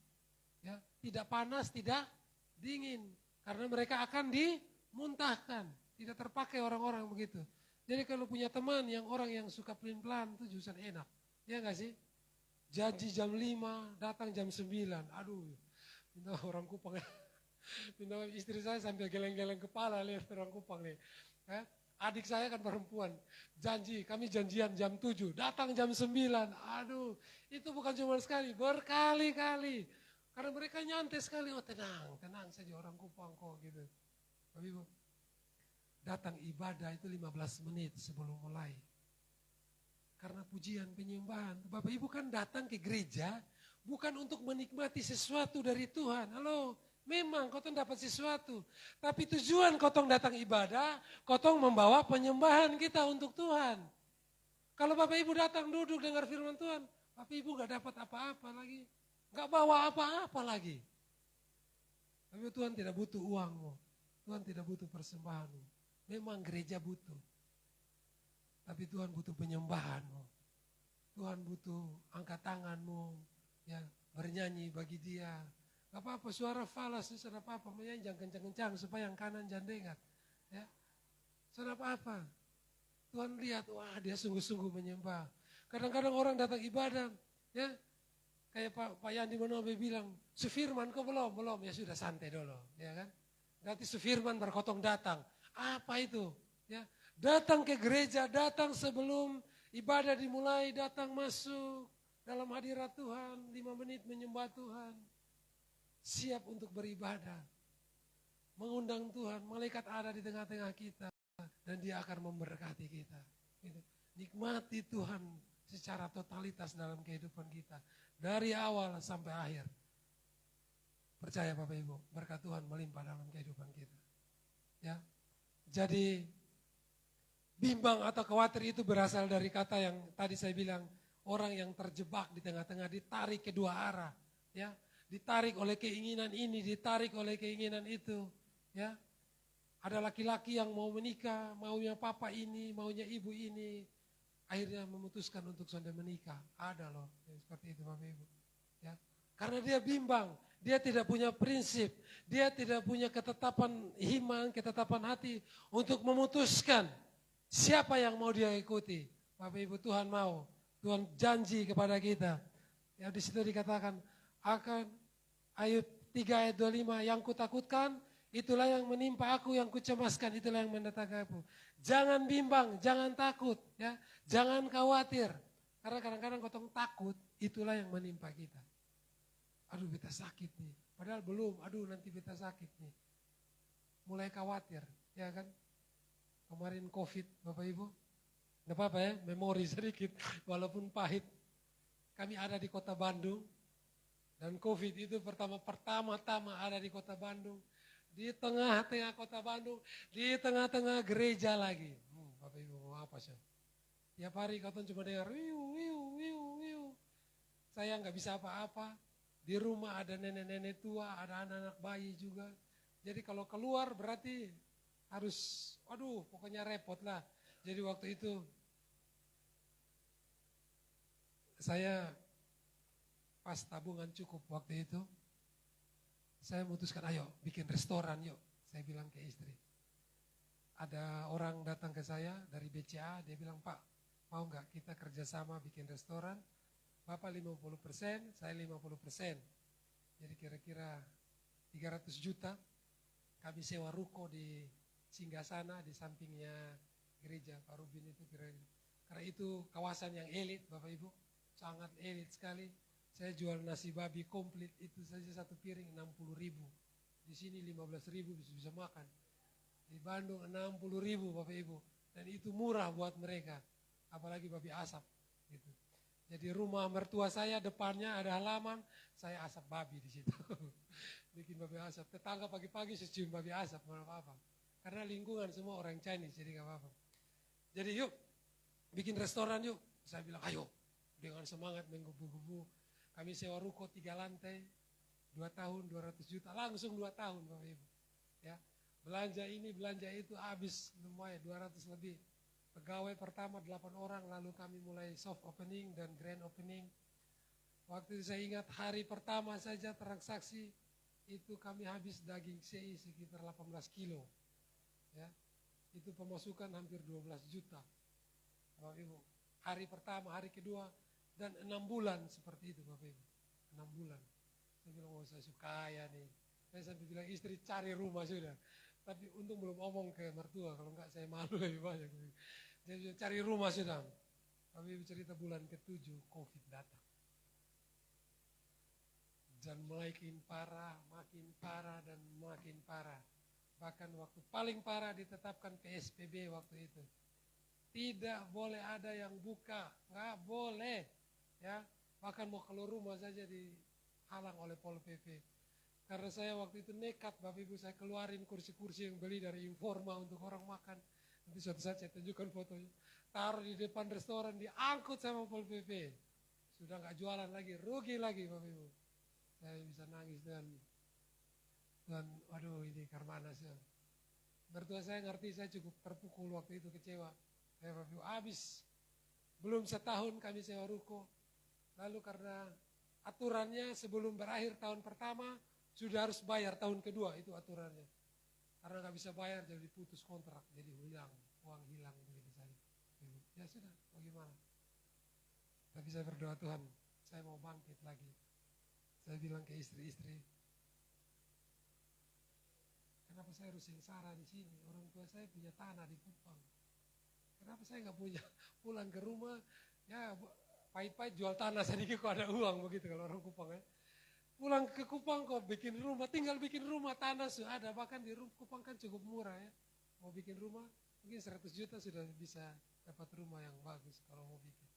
Ya, tidak panas, tidak dingin. Karena mereka akan dimuntahkan. Tidak terpakai orang-orang begitu. Jadi kalau punya teman yang orang yang suka pelin-pelan itu justru enak. Ya enggak sih? Janji jam 5, datang jam 9. Aduh, minta orang Kupang. Minta istri saya sambil geleng-geleng kepala lihat orang Kupang nih. Adik saya kan perempuan. Janji, kami janjian jam 7, datang jam 9. Aduh, itu bukan cuma sekali, berkali-kali. Karena mereka nyantai sekali. Oh tenang saja orang Kupang kok gitu. Bapak Ibu, datang ibadah itu 15 menit sebelum mulai. Karena pujian penyembahan. Bapak Ibu kan datang ke gereja bukan untuk menikmati sesuatu dari Tuhan. Halo, memang kotong dapat sesuatu. Tapi tujuan kotong datang ibadah, kotong membawa penyembahan kita untuk Tuhan. Kalau Bapak Ibu datang duduk dengar firman Tuhan, Bapak Ibu gak dapat apa-apa lagi. Gak bawa apa-apa lagi. Tapi Tuhan tidak butuh uangmu. Tuhan tidak butuh persembahanmu. Memang gereja butuh. Tapi Tuhan butuh penyembahanmu. Tuhan butuh angkat tanganmu, ya, bernyanyi bagi Dia. Gak apa-apa, suara falas, tidak apa-apa, menyanyi kencang-kencang supaya yang kanan jangan dengar. Ya, tidak apa-apa. Tuhan lihat, wah dia sungguh-sungguh menyembah. Kadang-kadang orang datang ibadah, ya, kayak Pak Yandi Manobe bilang, sufirman kok belum, ya sudah santai dulu, ya kan. Nanti sufirman berkotong datang. Apa itu? Ya, datang ke gereja, datang sebelum ibadah dimulai, datang masuk dalam hadirat Tuhan, 5 menit menyembah Tuhan. Siap untuk beribadah. Mengundang Tuhan, malaikat ada di tengah-tengah kita. Dan Dia akan memberkati kita. Gitu. Nikmati Tuhan secara totalitas dalam kehidupan kita. Dari awal sampai akhir. Percaya Bapak Ibu, berkat Tuhan melimpah dalam kehidupan kita. Ya. Jadi bimbang atau khawatir itu berasal dari kata yang tadi saya bilang, orang yang terjebak di tengah-tengah, ditarik kedua arah, ya, ditarik oleh keinginan ini, ditarik oleh keinginan itu, ya. Ada laki-laki yang mau menikah, maunya papa ini, maunya ibu ini, akhirnya memutuskan untuk sudah menikah. Ada loh, ya, seperti itu Bapak Ibu, ya. Karena dia bimbang, dia tidak punya prinsip, dia tidak punya ketetapan iman, ketetapan hati untuk memutuskan siapa yang mau dia ikuti. Bapak Ibu, Tuhan mau, Tuhan janji kepada kita. Ya, di situ dikatakan akan Ayub 3 ayat 25, yang kutakutkan itulah yang menimpa aku, yang kucemaskan itulah yang mendatangkan aku. Jangan bimbang, jangan takut, ya, jangan khawatir. Karena kadang-kadang kotong takut, itulah yang menimpa kita. Aduh beta sakit nih, padahal belum, aduh nanti beta sakit nih. Mulai khawatir, ya kan. Kemarin COVID Bapak Ibu, gak apa-apa ya, memori sedikit, walaupun pahit. Kami ada di kota Bandung, dan COVID itu pertama-tama ada di kota Bandung. Di tengah-tengah kota Bandung, di tengah-tengah gereja lagi. Bapak Ibu mau apa sih? Tiap hari kau cuma dengar, wiu, wiu, wiu, wiu. Saya gak bisa apa-apa. Di rumah ada nenek-nenek tua, ada anak-anak bayi juga. Jadi kalau keluar berarti harus, aduh pokoknya repot lah. Jadi waktu itu saya pas tabungan cukup waktu itu, saya memutuskan ayo bikin restoran yuk. Saya bilang ke istri. Ada orang datang ke saya dari BCA, dia bilang, Pak mau nggak kita kerjasama bikin restoran? Bapak 50%, saya 50%. Jadi kira-kira 300 juta. Kami sewa ruko di Singgasana di sampingnya gereja Pak Rubin itu kira-kira. Karena itu kawasan yang elit Bapak Ibu, sangat elit sekali. Saya jual nasi babi komplit itu saja satu piring 60.000. Di sini 15.000 bisa makan. Di Bandung 60.000 Bapak Ibu. Dan itu murah buat mereka, apalagi babi asap gitu. Jadi rumah mertua saya depannya ada halaman, saya asap babi di situ. Bikin babi asap. Tetangga pagi-pagi cium babi asap, mana apa-apa. Karena lingkungan semua orang Chinese, jadi gak apa-apa. Jadi yuk, bikin restoran yuk. Saya bilang, ayo. Dengan semangat menggebu-gebu. Kami sewa ruko 3 lantai, 2 tahun, 200 juta. Langsung 2 tahun Bapak Ibu. Ya, belanja ini, belanja itu habis lumayan, 200 lebih. Pegawai pertama 8 orang, lalu kami mulai soft opening dan grand opening. Waktu itu saya ingat hari pertama saja transaksi, itu kami habis daging CI sekitar 18 kilo. Ya, itu pemasukan hampir 12 juta. Bapak Ibu, hari pertama, hari kedua, dan 6 bulan seperti itu Bapak Ibu. 6 bulan. Saya bilang, oh saya suka ya nih. Saya sampai bilang istri cari rumah sudah. Tapi untung belum omong ke mertua, kalau enggak saya malu lebih banyak. Jadi cari rumah sudah. Tapi cerita bulan ke-7 COVID datang. Dan makin parah, dan makin parah. Bahkan waktu paling parah ditetapkan PSBB waktu itu. Tidak boleh ada yang buka, enggak boleh. Ya, Bahkan mau keluar rumah saja dihalang oleh Pol PP. Karena saya waktu itu nekat, Bapak Ibu, saya keluarin kursi-kursi yang beli dari Informa untuk orang makan. Nanti suatu saat saya tunjukkan fotonya. Taruh di depan restoran, diangkut sama Pol PP. Sudah nggak jualan lagi, rugi lagi Bapak Ibu. Saya bisa nangis dan waduh ini karmana saya. Mertua saya ngerti, saya cukup terpukul waktu itu, kecewa. Saya Bapak Ibu, habis. Belum setahun kami sewa ruko. Lalu karena aturannya sebelum berakhir tahun pertama, sudah harus bayar tahun kedua, itu aturannya. Karena nggak bisa bayar jadi putus kontrak, jadi hilang, uang hilang begitu saja. Ya sudah, bagaimana? Tapi saya berdoa, Tuhan, saya mau bangkit lagi. Saya bilang ke istri-istri, kenapa saya harus sengsara di sini? Orang tua saya punya tanah di Kupang. Kenapa saya nggak punya? Pulang ke rumah, ya pahit-pahit jual tanah sedikit kok ada uang begitu kalau orang Kupang ya. Pulang ke Kupang kok bikin rumah, tinggal bikin rumah, tanah sudah ada, bahkan di Kupang kan cukup murah ya. Mau bikin rumah, mungkin 100 juta sudah bisa dapat rumah yang bagus kalau mau bikin.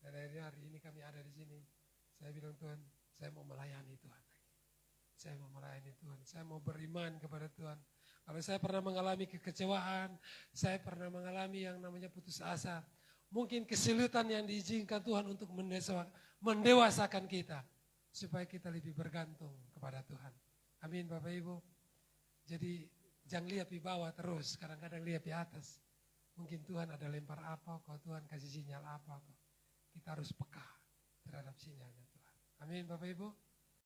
Dan akhirnya hari ini kami ada di sini. Saya bilang, Tuhan, saya mau melayani Tuhan. Saya mau melayani Tuhan, saya mau beriman kepada Tuhan. Kalau saya pernah mengalami kekecewaan, saya pernah mengalami yang namanya putus asa. Mungkin kesulitan yang diizinkan Tuhan untuk mendewasakan kita. Supaya kita lebih bergantung kepada Tuhan. Amin Bapak Ibu. Jadi jangan lihat di bawah terus, kadang-kadang lihat di atas. Mungkin Tuhan ada lempar apa, kalau Tuhan kasih sinyal apa. Kita harus peka terhadap sinyalnya Tuhan. Amin Bapak Ibu.